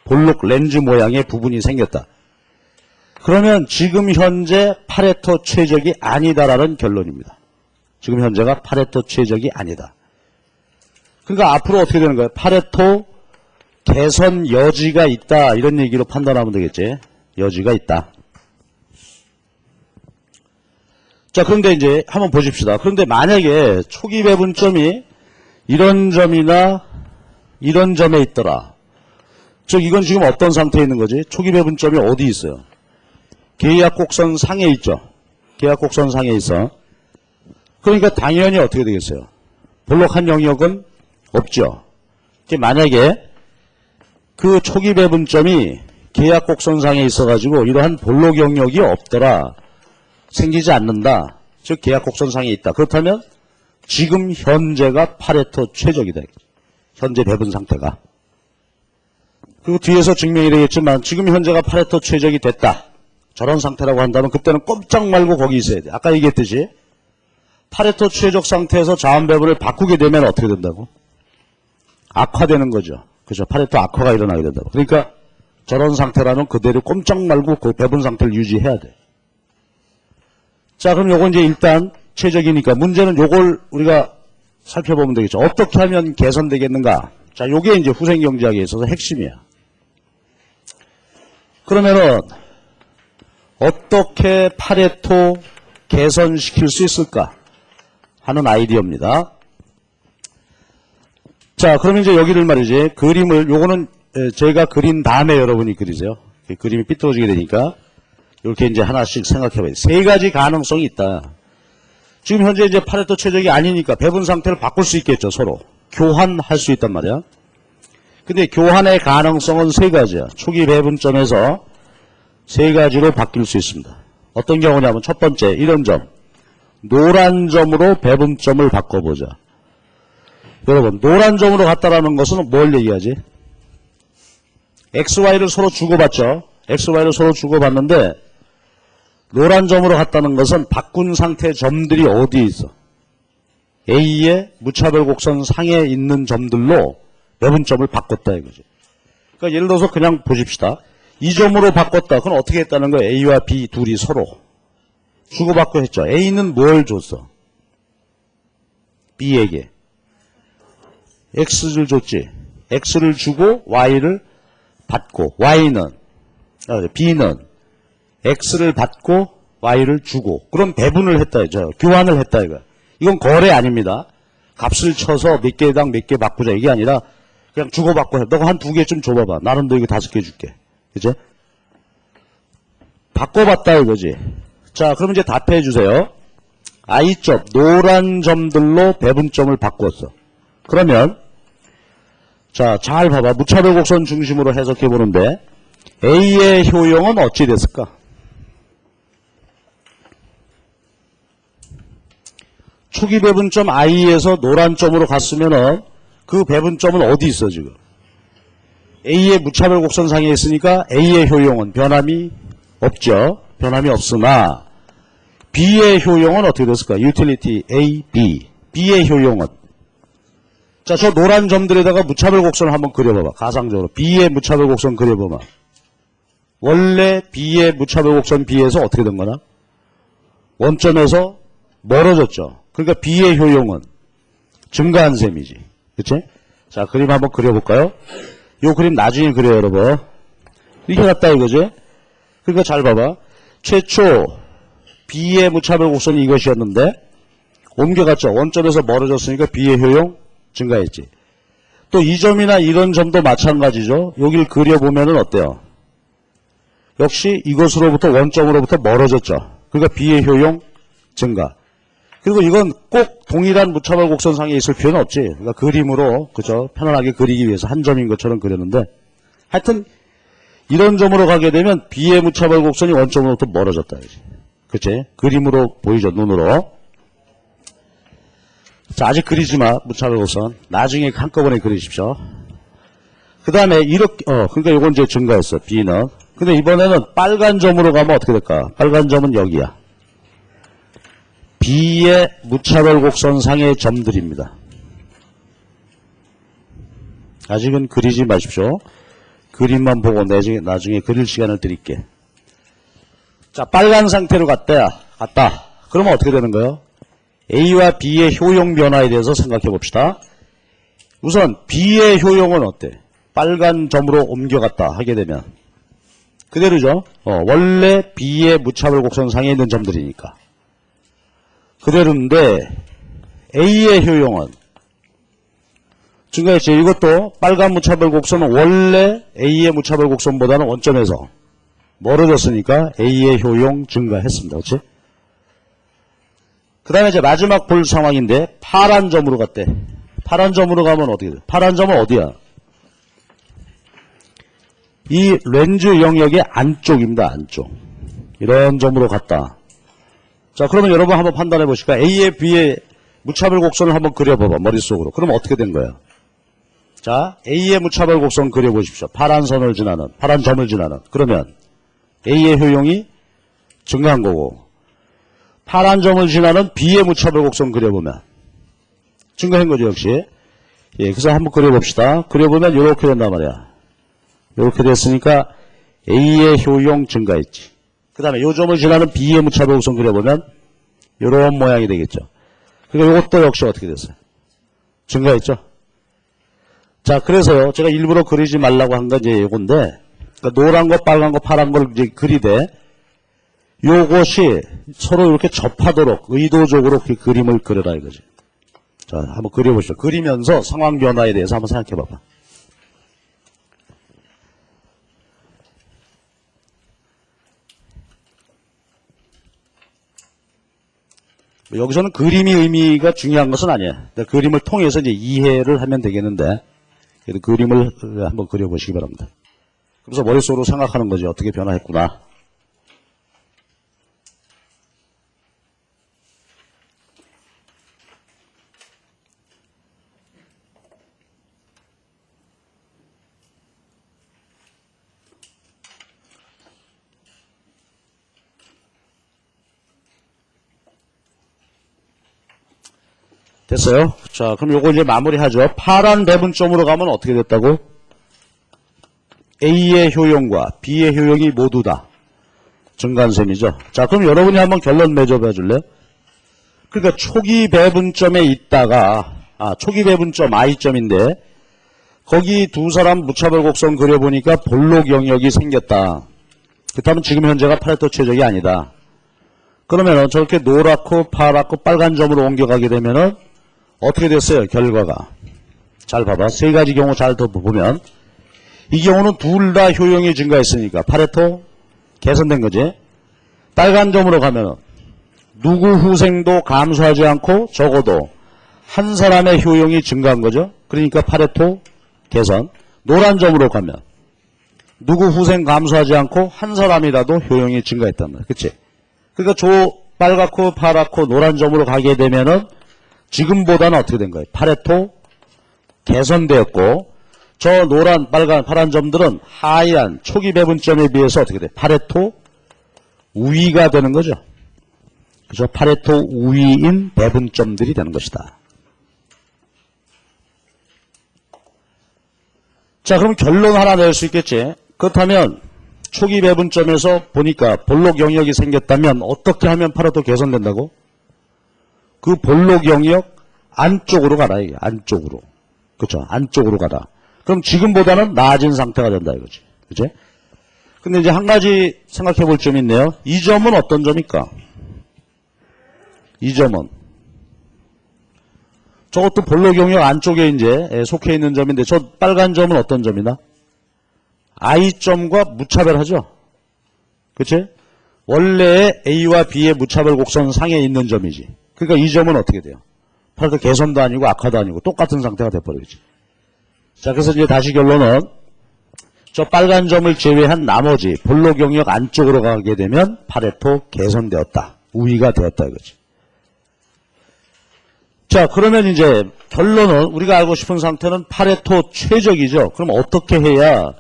볼록 렌즈 모양의 부분이 생겼다. 그러면 지금 현재 파레토 최적이 아니다라는 결론입니다. 지금 현재가 파레토 최적이 아니다. 그러니까 앞으로 어떻게 되는 거예요? 파레토 개선 여지가 있다 이런 얘기로 판단하면 되겠지. 여지가 있다. 자, 그런데 이제 한번 보십시다. 그런데 만약에 초기 배분점이 이런 점이나 이런 점에 있더라. 즉 이건 지금 어떤 상태에 있는 거지? 초기 배분점이 어디 있어요? 계약 곡선 상에 있죠. 계약 곡선 상에 있어. 그러니까 당연히 어떻게 되겠어요? 볼록한 영역은 없죠. 만약에 그 초기 배분점이 계약 곡선 상에 있어가지고 이러한 볼록 영역이 없더라. 생기지 않는다. 즉 계약 곡선 상에 있다. 그렇다면 지금 현재가 파레토 최적이다. 현재 배분 상태가. 그리고 뒤에서 증명이 되겠지만 지금 현재가 파레토 최적이 됐다. 저런 상태라고 한다면 그때는 꼼짝 말고 거기 있어야 돼. 아까 얘기했듯이 파레토 최적 상태에서 자원 배분을 바꾸게 되면 어떻게 된다고? 악화되는 거죠. 그죠? 파레토 악화가 일어나게 된다고. 그러니까 저런 상태라면 그대로 꼼짝 말고 그 배분 상태를 유지해야 돼. 자, 그럼 요건 이제 일단 최적이니까 문제는 요걸 우리가 살펴보면 되겠죠. 어떻게 하면 개선되겠는가? 자, 요게 이제 후생경제학에 있어서 핵심이야. 그러면은 어떻게 파레토 개선시킬 수 있을까 하는 아이디어입니다. 자, 그러면 이제 여기를 말이지 그림을 요거는 제가 그린 다음에 여러분이 그리세요. 그림이 삐뚤어지게 되니까 이렇게 이제 하나씩 생각해봐야 돼. 세 가지 가능성이 있다. 지금 현재 이제 파레토 최적이 아니니까 배분 상태를 바꿀 수 있겠죠. 서로 교환할 수 있단 말이야. 근데 교환의 가능성은 세 가지야. 초기 배분점에서 세 가지로 바뀔 수 있습니다. 어떤 경우냐면 첫 번째 이런 점, 노란 점으로 배분점을 바꿔보자. 여러분, 노란 점으로 갔다라는 것은 뭘 얘기하지? XY를 서로 주고받죠. XY를 서로 주고받는데 노란 점으로 갔다는 것은 바꾼 상태 점들이 어디에 있어? A의 무차별 곡선 상에 있는 점들로 배분점을 바꿨다 이거지. 그러니까 예를 들어서 그냥 보십시다. 이 점으로 바꿨다. 그럼 어떻게 했다는 거예요? A와 B 둘이 서로 주고받고 했죠. A는 뭘 줬어? B에게 X를 줬지. X를 주고 Y를 받고 B는 X를 받고 Y를 주고 그럼 배분을 했다 이죠. 교환을 했다 이거. 이건 거래 아닙니다. 값을 쳐서 몇 개당 몇 개 바꾸자 이게 아니라 그냥 주고받고 해. 너가 한 2개 좀 줘봐봐. 나는 너 이거 5개 줄게. 그죠? 바꿔봤다 이거지. 자, 그럼 이제 답해 주세요. I점, 노란 점들로 배분점을 바꿨어. 그러면 자, 잘 봐봐. 무차별 곡선 중심으로 해석해 보는데 A의 효용은 어찌 됐을까? 초기 배분점 I에서 노란 점으로 갔으면은 그 배분점은 어디 있어 지금? A의 무차별 곡선상에 있으니까 A의 효용은 변함이 없죠. 변함이 없으나 B의 효용은 어떻게 됐을까? 유틸리티 A, B. B의 효용은 자, 저 노란 점들에다가 무차별 곡선을 한번 그려봐봐. 가상적으로 B의 무차별 곡선 그려봐봐. 원래 B의 무차별 곡선 B에서 어떻게 된 거나? 원점에서 멀어졌죠. 그러니까 B의 효용은 증가한 셈이지. 그치? 자, 그림 한번 그려볼까요? 요 그림 나중에 그려요, 여러분. 이렇게 갔다 이거지? 그러니까 잘 봐봐. 최초 B의 무차별 곡선이 이것이었는데 옮겨갔죠. 원점에서 멀어졌으니까 B의 효용 증가했지. 또 이 점이나 이런 점도 마찬가지죠. 여기를 그려보면은 어때요? 역시 이것으로부터 원점으로부터 멀어졌죠. 그러니까 B의 효용 증가. 그리고 이건 꼭 동일한 무차별 곡선상에 있을 필요는 없지. 그러니까 그림으로 그죠? 편안하게 그리기 위해서 한 점인 것처럼 그렸는데 하여튼 이런 점으로 가게 되면 B의 무차별 곡선이 원점으로부터 멀어졌다. 그치? 그림으로 보이죠, 눈으로. 자, 아직 그리지 마, 무차별 곡선. 나중에 한꺼번에 그리십시오. 그 다음에 이렇게, 그러니까 요건 이제 증가했어, B는. 근데 이번에는 빨간 점으로 가면 어떻게 될까? 빨간 점은 여기야. B의 무차별 곡선상의 점들입니다. 아직은 그리지 마십시오. 그림만 보고 나중에 그릴 시간을 드릴게. 자, 빨간 상태로 갔다. 그러면 어떻게 되는 거예요? A와 B의 효용 변화에 대해서 생각해 봅시다. 우선 B의 효용은 어때? 빨간 점으로 옮겨갔다 하게 되면 그대로죠. 원래 B의 무차별 곡선상에 있는 점들이니까 그대로인데 A의 효용은 증가했죠. 이것도 빨간 무차별 곡선은 원래 A의 무차별 곡선보다는 원점에서 멀어졌으니까 A의 효용 증가했습니다. 그렇지? 그 다음에 이제 마지막 볼 상황인데 파란 점으로 갔대. 파란 점으로 가면 어떻게 돼? 파란 점은 어디야? 이 렌즈 영역의 안쪽입니다. 안쪽. 이런 점으로 갔다. 자, 그러면 여러분 한번 판단해 보실까? A의 B의 무차별 곡선을 한번 그려봐봐. 머릿속으로. 그럼 어떻게 된 거야? 자, A의 무차별 곡선 그려보십시오. 파란 선을 지나는, 파란 점을 지나는. 그러면 A의 효용이 증가한 거고 파란 점을 지나는 B의 무차별 곡선 그려보면 증가한 거죠. 역시 예, 그래서 한번 그려봅시다. 그려보면 이렇게 된단 말이야. 이렇게 됐으니까 A의 효용 증가했지. 그 다음에 요 점을 지나는 B의 무차별 곡선 그려보면 이런 모양이 되겠죠. 그러니까 이것도 역시 어떻게 됐어요? 증가했죠. 자, 그래서요, 제가 일부러 그리지 말라고 한 건 이제 이건데, 그러니까 노란 거, 빨간 거, 파란 걸 이제 그리되, 요것이 서로 이렇게 접하도록 의도적으로 그 그림을 그려라 이거지. 자, 한번 그려보시죠. 그리면서 상황 변화에 대해서 한번 생각해 봐봐. 여기서는 그림이 의미가 중요한 것은 아니에요. 그림을 통해서 이제 이해를 하면 되겠는데, 그래도 그림을 한번 그려보시기 바랍니다. 그래서 머릿속으로 생각하는 거지. 어떻게 변화했구나. 됐어요? 자, 그럼 요거 이제 마무리하죠. 파란 배분점으로 가면 어떻게 됐다고? A의 효용과 B의 효용이 모두 다 증가한 셈이죠. 자, 그럼 여러분이 한번 결론 맺어봐 줄래요? 그러니까 초기 배분점에 있다가, 초기 배분점 I점인데, 거기 두 사람 무차별 곡선 그려보니까 볼록 영역이 생겼다. 그렇다면 지금 현재가 파레토 최적이 아니다. 그러면은 저렇게 노랗고 파랗고 빨간 점으로 옮겨가게 되면은 어떻게 됐어요? 결과가. 잘 봐봐. 세 가지 경우 잘 더 보면 이 경우는 둘 다 효용이 증가했으니까 파레토 개선된 거지. 빨간 점으로 가면은 누구 후생도 감소하지 않고 적어도 한 사람의 효용이 증가한 거죠. 그러니까 파레토 개선. 노란 점으로 가면 누구 후생 감소하지 않고 한 사람이라도 효용이 증가했단 말이야. 그치? 그러니까 저 빨갛고 파랗고 노란 점으로 가게 되면은 지금보다는 어떻게 된 거예요? 파레토 개선되었고, 저 노란, 빨간, 파란 점들은 하얀 초기 배분점에 비해서 어떻게 돼? 파레토 우위가 되는 거죠. 그죠? 파레토 우위인 배분점들이 되는 것이다. 자, 그럼 결론 하나 낼 수 있겠지? 그렇다면 초기 배분점에서 보니까 볼록 영역이 생겼다면 어떻게 하면 파레토 개선된다고? 그 볼록 영역 안쪽으로 가라, 이게. 안쪽으로. 그쵸? 안쪽으로 가라. 그럼 지금보다는 나아진 상태가 된다, 이거지. 그치? 근데 이제 한 가지 생각해 볼 점이 있네요. 이 점은 어떤 점일까? 이 점은. 저것도 볼록 영역 안쪽에 이제 속해 있는 점인데, 저 빨간 점은 어떤 점이나? I점과 무차별하죠? 그치? 원래의 A와 B의 무차별 곡선 상에 있는 점이지. 그러니까 이 점은 어떻게 돼요? 파레토 개선도 아니고 악화도 아니고 똑같은 상태가 돼버리지. 자, 그래서 이제 다시 결론은 저 빨간 점을 제외한 나머지 볼록 영역 안쪽으로 가게 되면 파레토 개선되었다. 우위가 되었다 이거지. 자, 그러면 이제 결론은 우리가 알고 싶은 상태는 파레토 최적이죠. 그럼 어떻게 해야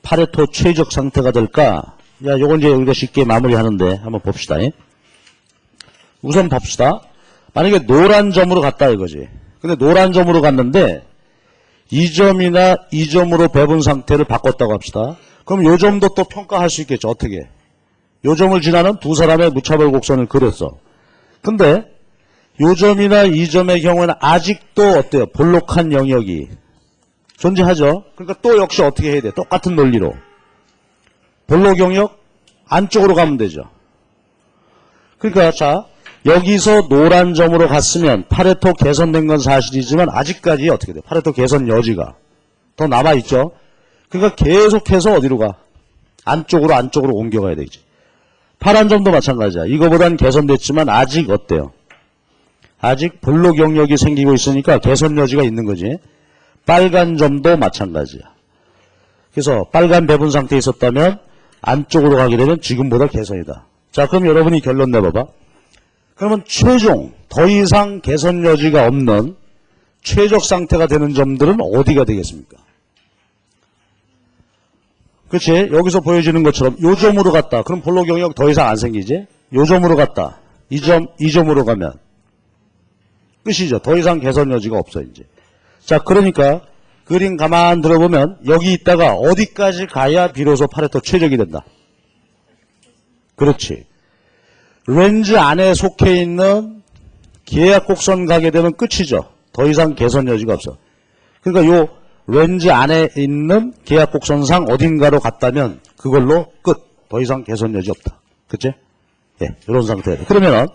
파레토 최적 상태가 될까? 야, 요건 이제 우리가 쉽게 마무리하는데 한번 봅시다. 우선 봅시다. 만약에 노란 점으로 갔다 이거지. 근데 노란 점으로 갔는데 이 점이나 이 점으로 배분 상태를 바꿨다고 합시다. 그럼 요 점도 또 평가할 수 있겠죠. 어떻게? 요 점을 지나는 두 사람의 무차별 곡선을 그렸어. 근데 요 점이나 이 점의 경우에는 아직도 어때요? 볼록한 영역이 존재하죠. 그러니까 또 역시 어떻게 해야 돼? 똑같은 논리로. 볼록 영역 안쪽으로 가면 되죠. 그러니까 자, 여기서 노란 점으로 갔으면 파레토 개선된 건 사실이지만 아직까지 어떻게 돼? 파레토 개선 여지가 더 남아있죠. 그러니까 계속해서 어디로 가? 안쪽으로 옮겨가야 되겠지. 파란 점도 마찬가지야. 이거보단 개선됐지만 아직 어때요? 아직 볼록 영역이 생기고 있으니까 개선 여지가 있는 거지. 빨간 점도 마찬가지야. 그래서 빨간 배분 상태에 있었다면 안쪽으로 가게 되면 지금보다 개선이다. 자, 그럼 여러분이 결론 내봐봐. 그러면 최종 더 이상 개선 여지가 없는 최적 상태가 되는 점들은 어디가 되겠습니까? 그렇지? 여기서 보여지는 것처럼 요 점으로 갔다. 그럼 볼록 영역 더 이상 안 생기지? 요 점으로 갔다. 이 점으로 가면 끝이죠. 더 이상 개선 여지가 없어 이제. 자, 그러니까 그림 가만 들어보면 여기 있다가 어디까지 가야 비로소 파레토 최적이 된다. 그렇지. 렌즈 안에 속해 있는 계약 곡선 가게 되면 끝이죠. 더 이상 개선 여지가 없어. 그러니까 요 렌즈 안에 있는 계약 곡선상 어딘가로 갔다면 그걸로 끝. 더 이상 개선 여지 없다. 그치? 예, 이런 상태예요. 그러면은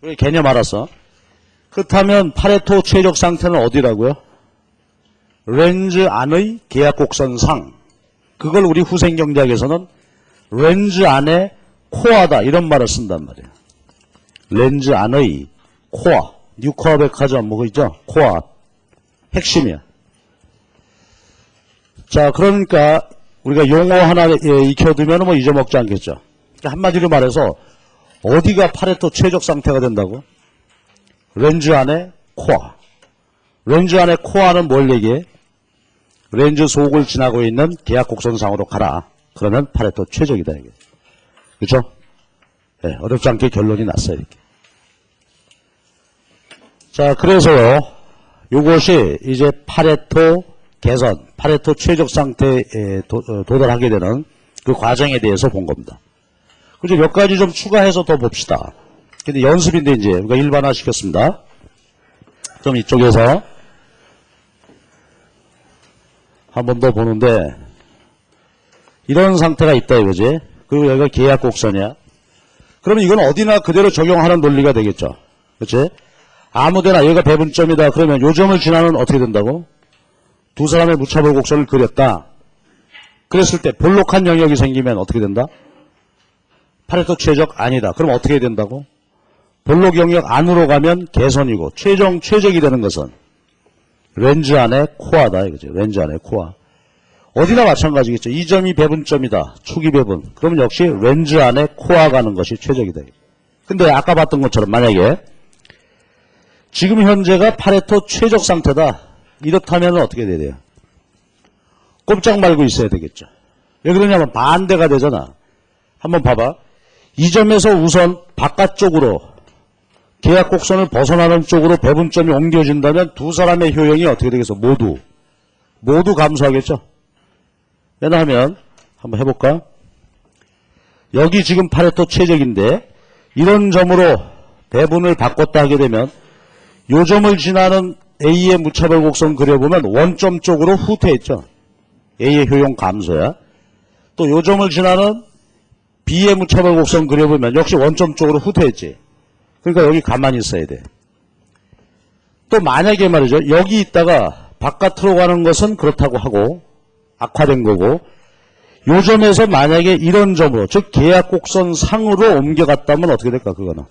우리 개념 알았어. 그렇다면 파레토 최적 상태는 어디라고요? 렌즈 안의 계약 곡선상. 그걸 우리 후생 경제학에서는 렌즈 안에 코어다 이런 말을 쓴단 말이에요. 렌즈 안의 코어. 뉴코어 백화점 뭐 있죠? 코어. 핵심이야. 자, 그러니까 우리가 용어 하나 익혀두면 뭐 잊어먹지 않겠죠. 그러니까 한마디로 말해서 어디가 파레토 최적 상태가 된다고? 렌즈 안에 코어. 렌즈 안에 코어는 뭘 얘기해? 렌즈 속을 지나고 있는 계약 곡선상으로 가라. 그러면 파레토 최적이다. 이게. 그렇죠? 네, 어렵지 않게 결론이 났어요. 이렇게. 자, 그래서요. 이것이 이제 파레토 개선, 파레토 최적 상태에 도달하게 되는 그 과정에 대해서 본 겁니다. 그죠? 몇 가지 좀 추가해서 더 봅시다. 근데 연습인데 이제 우리가 일반화 시켰습니다. 좀 이쪽에서 한 번 더 보는데 이런 상태가 있다 이거지. 그리고 여기가 계약 곡선이야. 그러면 이건 어디나 그대로 적용하는 논리가 되겠죠. 그렇지? 아무데나 여기가 배분점이다. 그러면 요 점을 지나면 어떻게 된다고? 두 사람의 무차별 곡선을 그렸다. 그랬을 때 볼록한 영역이 생기면 어떻게 된다? 파레토 최적 아니다. 그럼 어떻게 된다고? 볼록 영역 안으로 가면 개선이고 최적이 되는 것은 렌즈 안에 코어다 이거죠. 렌즈 안에 코어. 어디나 마찬가지겠죠. 이 점이 배분점이다. 축이 배분. 그러면 역시 렌즈 안에 코어 가는 것이 최적이다. 근데 아까 봤던 것처럼 만약에 지금 현재가 파레토 최적 상태다. 이렇다면 어떻게 돼야 돼요? 꼼짝 말고 있어야 되겠죠. 왜 그러냐면 반대가 되잖아. 한번 봐봐. 이 점에서 우선 바깥쪽으로 계약 곡선을 벗어나는 쪽으로 배분점이 옮겨진다면 두 사람의 효용이 어떻게 되겠어? 모두 감소하겠죠? 왜냐하면 한번 해볼까? 여기 지금 파레토 최적인데 이런 점으로 배분을 바꿨다 하게 되면 요 점을 지나는 A의 무차별 곡선 그려보면 원점 쪽으로 후퇴했죠. A의 효용 감소야. 또 요 점을 지나는 B의 무차별 곡선 그려보면 역시 원점 쪽으로 후퇴했지. 그러니까 여기 가만히 있어야 돼. 또 만약에 말이죠. 여기 있다가 바깥으로 가는 것은 그렇다고 하고 악화된 거고 요 점에서 만약에 이런 점으로 즉 계약 곡선 상으로 옮겨갔다면 어떻게 될까 그거는.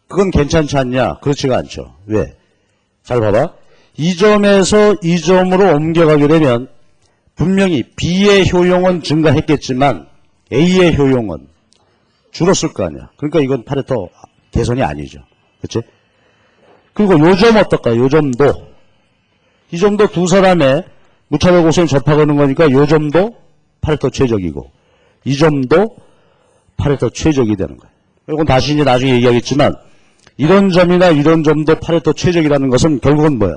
그건 괜찮지 않냐? 그렇지가 않죠. 왜? 잘 봐봐. 이 점에서 이 점으로 옮겨가게 되면 분명히 B의 효용은 증가했겠지만 A의 효용은 줄었을 거 아니야. 그러니까 이건 파레토 개선이 아니죠. 그렇지? 그리고 요 점 어떨까? 요 점도. 이 점도 두 사람의 무차별 곡선을 접하는 거니까 요 점도 파레토 최적이고 이 점도 파레토 최적이 되는 거예요. 이건 다시 이제 나중에 얘기하겠지만 이런 점이나 이런 점도 파레토 최적이라는 것은 결국은 뭐야?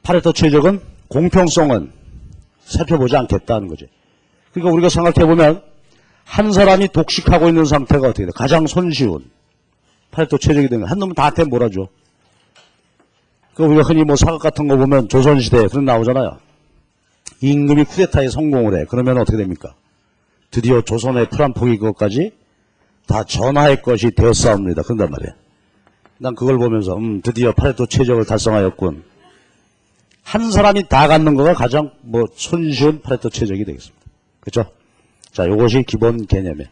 파레토 최적은 공평성은 살펴보지 않겠다는 거지. 그러니까 우리가 생각해보면 한 사람이 독식하고 있는 상태가 어떻게 돼? 가장 손쉬운 파레토 최적이 되는 거야. 한 놈은 다한테 몰아줘. 그 우리가 흔히 뭐 사극 같은 거 보면 조선시대에 그런 나오잖아요. 임금이 쿠데타에 성공을 해. 그러면 어떻게 됩니까? 드디어 조선의 풀한포기 그것까지 다 전하의 것이 되었사옵니다. 그런단 말이에요. 난 그걸 보면서 드디어 파레토 최적을 달성하였군. 한 사람이 다 갖는 거가 가장 뭐 손쉬운 파레토 최적이 되겠습니다. 그렇죠? 자, 이것이 기본 개념이에요.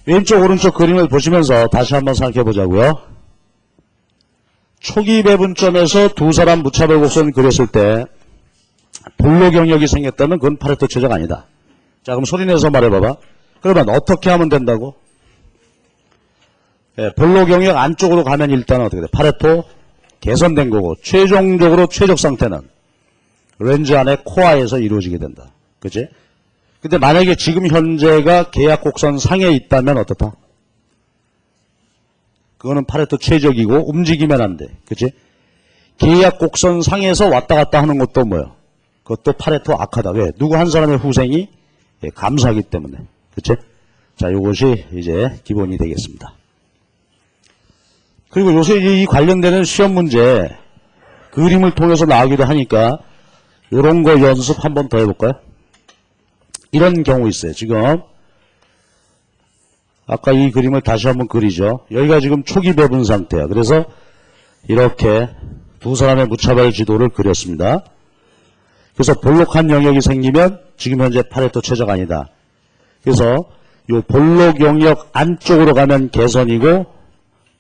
왼쪽 오른쪽 그림을 보시면서 다시 한번 생각해 보자고요. 초기 배분점에서 두 사람 무차별 곡선 그렸을 때 볼록 영역이 생겼다면 그건 파레토 최적 아니다. 자, 그럼 소리내서 말해봐봐. 그러면 어떻게 하면 된다고? 예, 볼록 영역 안쪽으로 가면 일단 어떻게 돼? 파레토 개선된 거고 최종적으로 최적 상태는 렌즈 안에 코어에서 이루어지게 된다. 그치? 근데 만약에 지금 현재가 계약 곡선 상에 있다면 어떻다? 그거는 파레토 최적이고 움직이면 안 돼. 그치? 계약 곡선 상에서 왔다 갔다 하는 것도 뭐예요? 그것도 파레토 악하다. 왜? 누구 한 사람의 후생이 감소하기 때문에. 그치? 자, 요것이 이제 기본이 되겠습니다. 그리고 요새 이 관련되는 시험 문제 그림을 통해서 나오기도 하니까 이런 거 연습 한번 더 해볼까요? 이런 경우 있어요. 지금 아까 이 그림을 다시 한번 그리죠. 여기가 지금 초기 배분 상태야. 그래서 이렇게 두 사람의 무차별 지도를 그렸습니다. 그래서 볼록한 영역이 생기면 지금 현재 파레토 최적 아니다. 그래서 이 볼록 영역 안쪽으로 가면 개선이고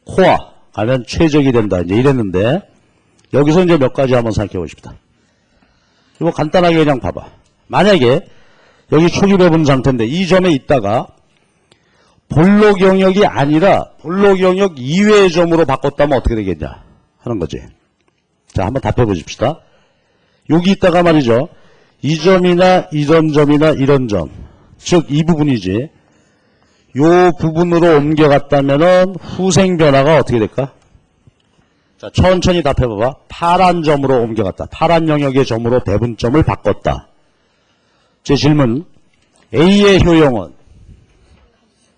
코어 가면 최적이 된다. 이제 이랬는데 여기서 이제 몇 가지 한번 생각해 보십시다. 이거 간단하게 그냥 봐봐. 만약에 여기 초기 배분 상태인데 이 점에 있다가 볼록 영역이 아니라 볼록 영역 이외의 점으로 바꿨다면 어떻게 되겠냐 하는 거지. 자, 한번 답해 보십시다. 여기 있다가 말이죠. 이 점이나 이런 점이나 이런 점, 즉 이 부분이지. 요 부분으로 옮겨갔다면은 후생 변화가 어떻게 될까? 자, 천천히 답해 봐봐. 파란 점으로 옮겨갔다. 파란 영역의 점으로 배분점을 바꿨다. 제 질문. A의 효용은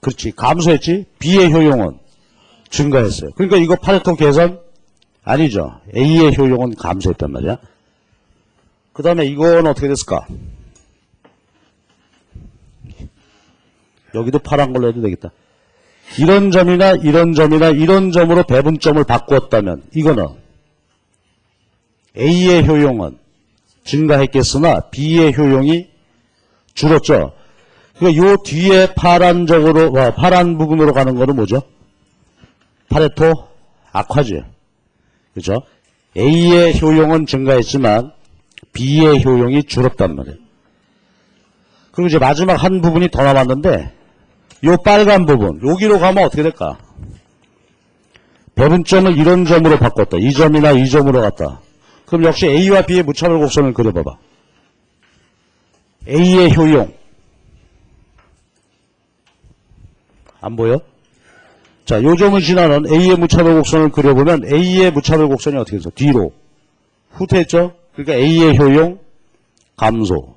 그렇지. 감소했지. B의 효용은 증가했어요. 그러니까 이거 파레토 개선 아니죠. A의 효용은 감소했단 말이야. 그 다음에 이건 어떻게 됐을까? 여기도 파란 걸로 해도 되겠다. 이런 점이나 이런 점이나 이런 점으로 배분점을 바꾸었다면 이거는 A의 효용은 증가했겠으나 B의 효용이 줄었죠. 그러니까 요 뒤에 파란 부분으로 가는 거는 뭐죠? 파레토 악화죠. 그죠? A의 효용은 증가했지만 B의 효용이 줄었단 말이에요. 그리고 이제 마지막 한 부분이 더 남았는데 요 빨간 부분 여기로 가면 어떻게 될까? 배분점을 이런 점으로 바꿨다. 이 점이나 이 점으로 갔다. 그럼 역시 A와 B의 무차별 곡선을 그려봐봐. A의 효용 안 보여? 자, 요 점을 지나는 A의 무차별 곡선을 그려보면 A의 무차별 곡선이 어떻게 돼서 뒤로 후퇴했죠? 그러니까 A의 효용 감소.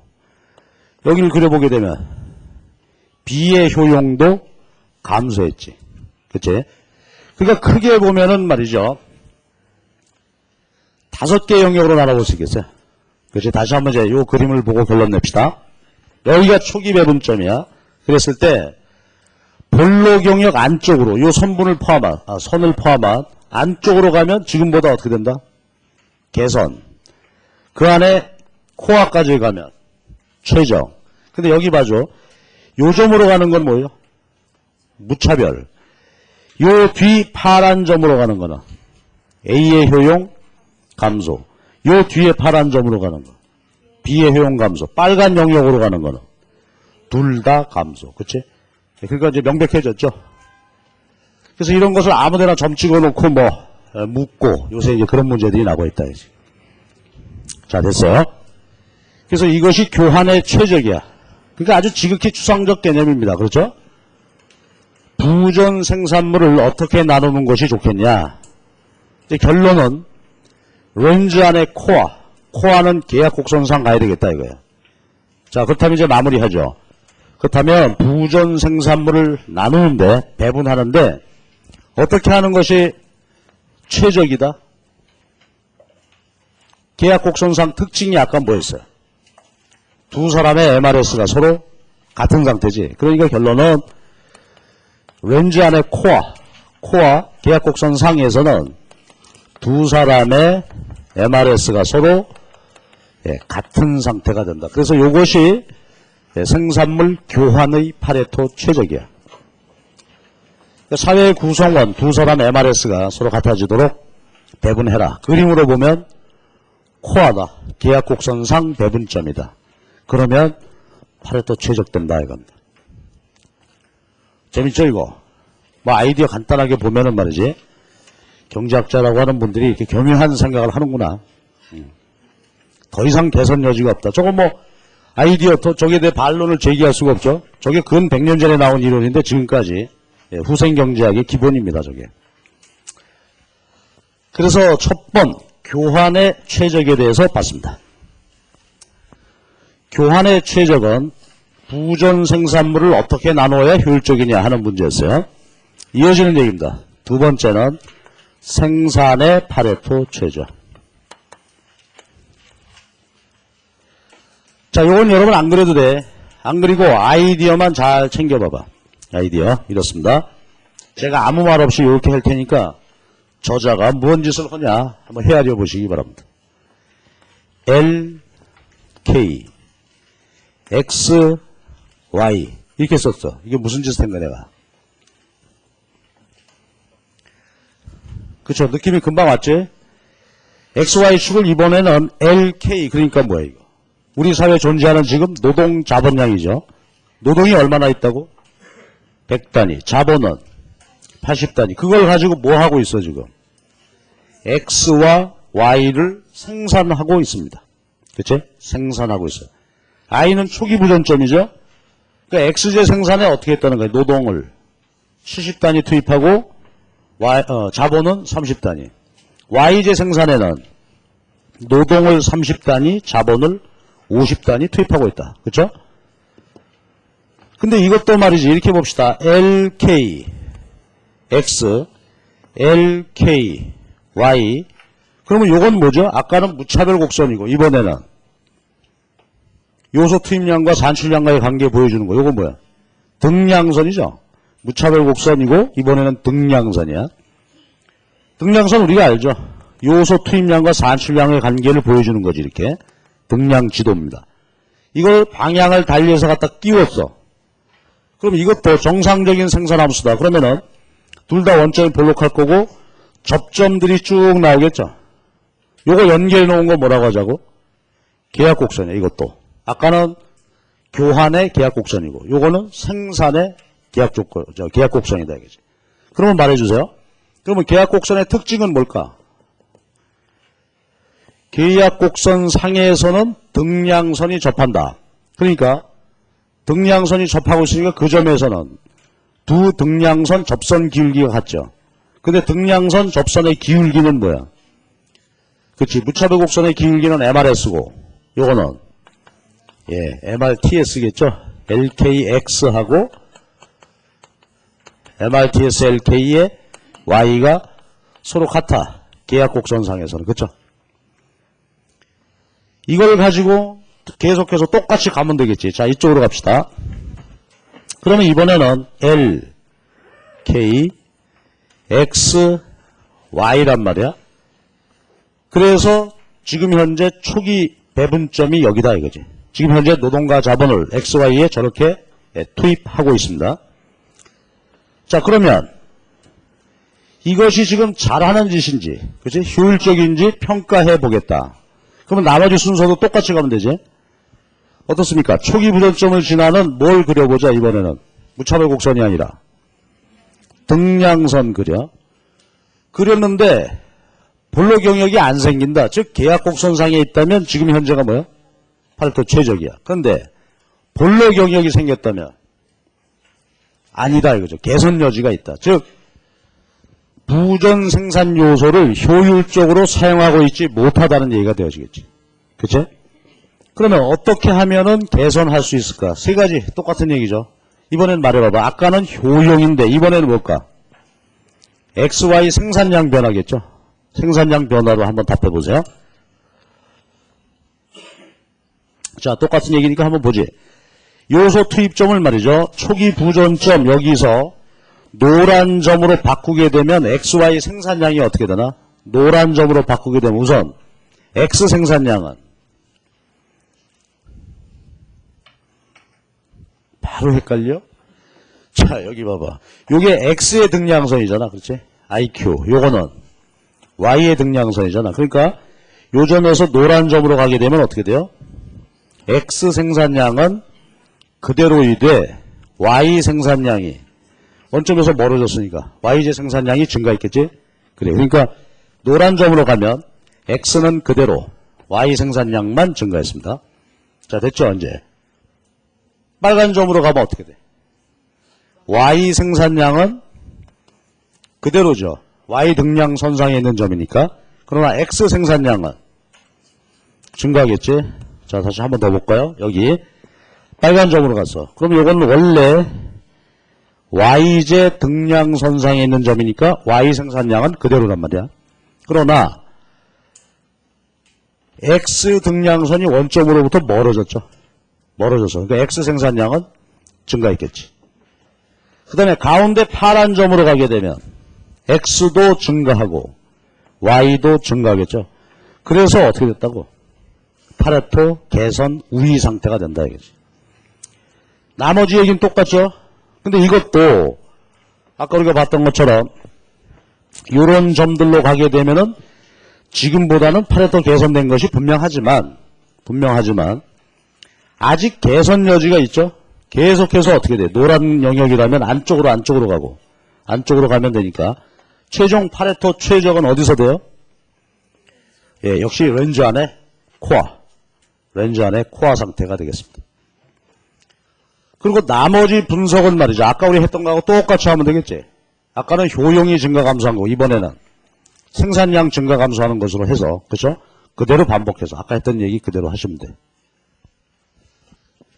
여기를 그려보게 되면 B의 효용도 감소했지. 그치? 그러니까 크게 보면은 말이죠. 5개 영역으로 나눠볼 수 있겠어요. 그치? 다시 한번 이제 요 그림을 보고 결론 냅시다. 여기가 초기 배분점이야. 그랬을 때 볼록 영역 안쪽으로 요 선분을 선을 포함한 안쪽으로 가면 지금보다 어떻게 된다? 개선. 그 안에 코어까지 가면 최적. 근데 여기 봐줘. 요 점으로 가는 건 뭐예요? 무차별. 요 뒤 파란 점으로 가는 거는 A의 효용 감소. 요 뒤에 파란 점으로 가는 거. B의 효용 감소. 빨간 영역으로 가는 거는 둘 다 감소. 그치? 그러니까 이제 명백해졌죠? 그래서 이런 것을 아무데나 점 찍어 놓고 묻고 요새 이제 그런 문제들이 나고 있다. 이제. 자, 됐어요? 그래서 이것이 교환의 최적이야. 그러니까 아주 지극히 추상적 개념입니다. 그렇죠? 부전 생산물을 어떻게 나누는 것이 좋겠냐. 이제 결론은 렌즈 안에 코어는 계약 곡선상 가야 되겠다 이거예요. 자, 그렇다면 이제 마무리하죠. 그렇다면 부전 생산물을 나누는데 배분하는데 어떻게 하는 것이 최적이다? 계약 곡선상 특징이 아까 뭐였어요? 두 사람의 MRS가 서로 같은 상태지. 그러니까 결론은 렌즈 안의 코어 계약 곡선 상에서는 두 사람의 MRS가 서로 같은 상태가 된다. 그래서 이것이 생산물 교환의 파레토 최적이야. 사회 구성원 두 사람 MRS가 서로 같아지도록 배분해라. 그림으로 보면 코어다. 계약 곡선상 배분점이다. 그러면 파레토 최적된다 이겁니다. 재밌죠 이거? 아이디어 간단하게 보면은 말이지 경제학자라고 하는 분들이 이렇게 교묘한 생각을 하는구나. 더 이상 개선 여지가 없다. 저거 아이디어 저기에 대해 반론을 제기할 수가 없죠. 저게 근 100년 전에 나온 이론인데 지금까지 후생 경제학의 기본입니다. 저게. 그래서 첫 번 교환의 최적에 대해서 봤습니다. 교환의 최적은 부전 생산물을 어떻게 나눠야 효율적이냐 하는 문제였어요. 이어지는 얘기입니다. 두 번째는 생산의 파레토 최적. 자, 요건 여러분 안 그래도 돼. 안 그리고 아이디어만 잘 챙겨봐봐. 아이디어 이렇습니다. 제가 아무 말 없이 이렇게 할 테니까 저자가 무슨 짓을 하냐 한번 헤아려 보시기 바랍니다. L, K, X, Y 이렇게 썼어. 이게 무슨 짓을 한 거야 내가. 그쵸? 느낌이 금방 왔지? XY축을 이번에는 LK 그러니까 뭐야 이거. 우리 사회에 존재하는 지금 노동 자본량이죠. 노동이 얼마나 있다고? 100단위. 자본은 80단위. 그걸 가지고 뭐 하고 있어 지금? X와 Y를 생산하고 있습니다. 그치? 생산하고 있어요. I는 초기 부전점이죠. 그러니까 X제 생산에 어떻게 했다는 거예요? 노동을 70단위 투입하고 자본은 30단위. Y제 생산에는 노동을 30단위, 자본을 50단위 투입하고 있다. 그렇죠? 근데 이것도 말이지. 이렇게 봅시다. LK X, LK Y. 그러면 요건 뭐죠? 아까는 무차별 곡선이고 이번에는 요소 투입량과 산출량과의 관계 보여주는 거. 요건 뭐야? 등량선이죠. 무차별 곡선이고 이번에는 등량선이야. 등량선 우리가 알죠. 요소 투입량과 산출량의 관계를 보여주는 거지 이렇게. 등량 지도입니다. 이걸 방향을 달리해서 갖다 끼웠어. 그럼 이것도 정상적인 생산함수다. 그러면은 둘 다 원점이 볼록할 거고 접점들이 쭉 나오겠죠. 요거 연결해 놓은 거 뭐라고 하자고? 계약곡선이야 이것도. 아까는 교환의 계약곡선이고 요거는 생산의 계약곡선이다 이거지. 그러면 말해주세요. 그러면 계약곡선의 특징은 뭘까? 계약곡선 상에서는 등량선이 접한다. 그러니까 등량선이 접하고 있으니까 그 점에서는 두 등량선 접선 기울기가 같죠. 근데 등량선 접선의 기울기는 뭐야? 그치. 무차별 곡선의 기울기는 MRS고 요거는 MRTS겠죠. LKX하고 MRTS LK의 Y가 서로 같아. 계약곡선상에서는. 그쵸? 이걸 가지고 계속해서 똑같이 가면 되겠지. 자, 이쪽으로 갑시다. 그러면 이번에는 L, K, X, Y란 말이야. 그래서 지금 현재 초기 배분점이 여기다 이거지. 지금 현재 노동과 자본을 X, Y에 저렇게 투입하고 있습니다. 자, 그러면 이것이 지금 잘하는 짓인지, 그치? 효율적인지 평가해 보겠다. 그러면 나머지 순서도 똑같이 가면 되지. 어떻습니까? 초기 부전점을 지나는 뭘 그려보자 이번에는. 무차별 곡선이 아니라 등량선 그렸는데 볼록 영역이 안 생긴다. 즉 계약 곡선상에 있다면 지금 현재가 뭐야? 파레토 최적이야. 그런데 볼록 영역이 생겼다면 아니다 이거죠. 개선 여지가 있다. 즉 부전 생산 요소를 효율적으로 사용하고 있지 못하다는 얘기가 되어지겠지. 그치? 그러면 어떻게 하면은 개선할 수 있을까? 세 가지 똑같은 얘기죠. 이번엔 말해봐봐. 아까는 효용인데 이번에는 뭘까? XY 생산량 변화겠죠. 생산량 변화로 한번 답해보세요. 자, 똑같은 얘기니까 한번 보지. 요소 투입점을 말이죠. 초기 부전점 여기서 노란 점으로 바꾸게 되면 XY 생산량이 어떻게 되나? 노란 점으로 바꾸게 되면 우선 X 생산량은 바로 헷갈려? 자, 여기 봐봐. 요게 X의 등량선이잖아. 그렇지? IQ. 요거는 Y의 등량선이잖아. 그러니까 요 점에서 노란 점으로 가게 되면 어떻게 돼요? X 생산량은 그대로이되 Y 생산량이 원점에서 멀어졌으니까 Y제 생산량이 증가했겠지? 그래. 그러니까 노란 점으로 가면 X는 그대로 Y 생산량만 증가했습니다. 자, 됐죠? 이제 빨간 점으로 가면 어떻게 돼? Y 생산량은 그대로죠. Y 등량 선상에 있는 점이니까. 그러나 X 생산량은 증가하겠지. 자, 다시 한 번 더 볼까요? 여기 빨간 점으로 갔어. 그럼 이건 원래 Y제 등량선상에 있는 점이니까 Y 생산량은 그대로란 말이야. 그러나 X 등량선이 원점으로부터 멀어졌죠. 멀어져서. 그러니까 X 생산량은 증가했겠지. 그 다음에 가운데 파란 점으로 가게 되면 X도 증가하고 Y도 증가하겠죠. 그래서 어떻게 됐다고? 파레토 개선 우위 상태가 된다 이거지. 나머지 얘기는 똑같죠. 근데 이것도 아까 우리가 봤던 것처럼 이런 점들로 가게 되면은 지금보다는 파레토 개선된 것이 분명하지만 아직 개선 여지가 있죠. 계속해서 어떻게 돼? 노란 영역이라면 안쪽으로 가고 안쪽으로 가면 되니까 최종 파레토 최적은 어디서 돼요? 예, 역시 렌즈 안에 코어 상태가 되겠습니다. 그리고 나머지 분석은 말이죠. 아까 우리 했던 거하고 똑같이 하면 되겠지. 아까는 효용이 증가 감소한 거고 이번에는 생산량 증가 감소하는 것으로 해서 그렇죠? 그대로 반복해서 아까 했던 얘기 그대로 하시면 돼.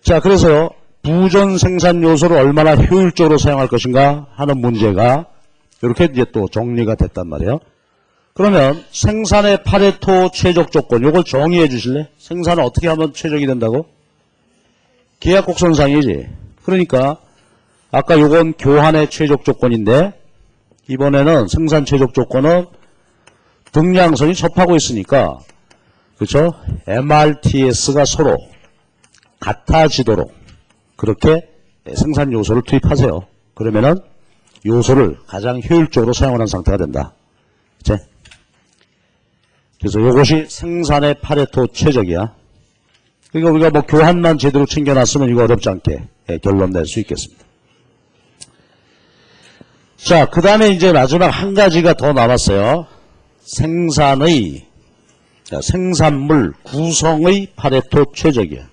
자, 그래서요. 부전 생산 요소를 얼마나 효율적으로 사용할 것인가 하는 문제가 이렇게 이제 또 정리가 됐단 말이에요. 그러면 생산의 파레토 최적 조건 이걸 정의해 주실래? 생산을 어떻게 하면 최적이 된다고? 계약 곡선상이지. 그러니까 아까 요건 교환의 최적 조건인데 이번에는 생산 최적 조건은 등량선이 접하고 있으니까 그렇죠? MRTS가 서로 같아지도록 그렇게 생산 요소를 투입하세요. 그러면은 요소를 가장 효율적으로 사용하는 상태가 된다. 그치? 그래서 이것이 생산의 파레토 최적이야. 그러니까 우리가 뭐 교환만 제대로 챙겨놨으면 이거 어렵지 않게 결론 낼 수 있겠습니다. 자, 그 다음에 이제 마지막 한 가지가 더 남았어요. 생산물 구성의 파레토 최적이야.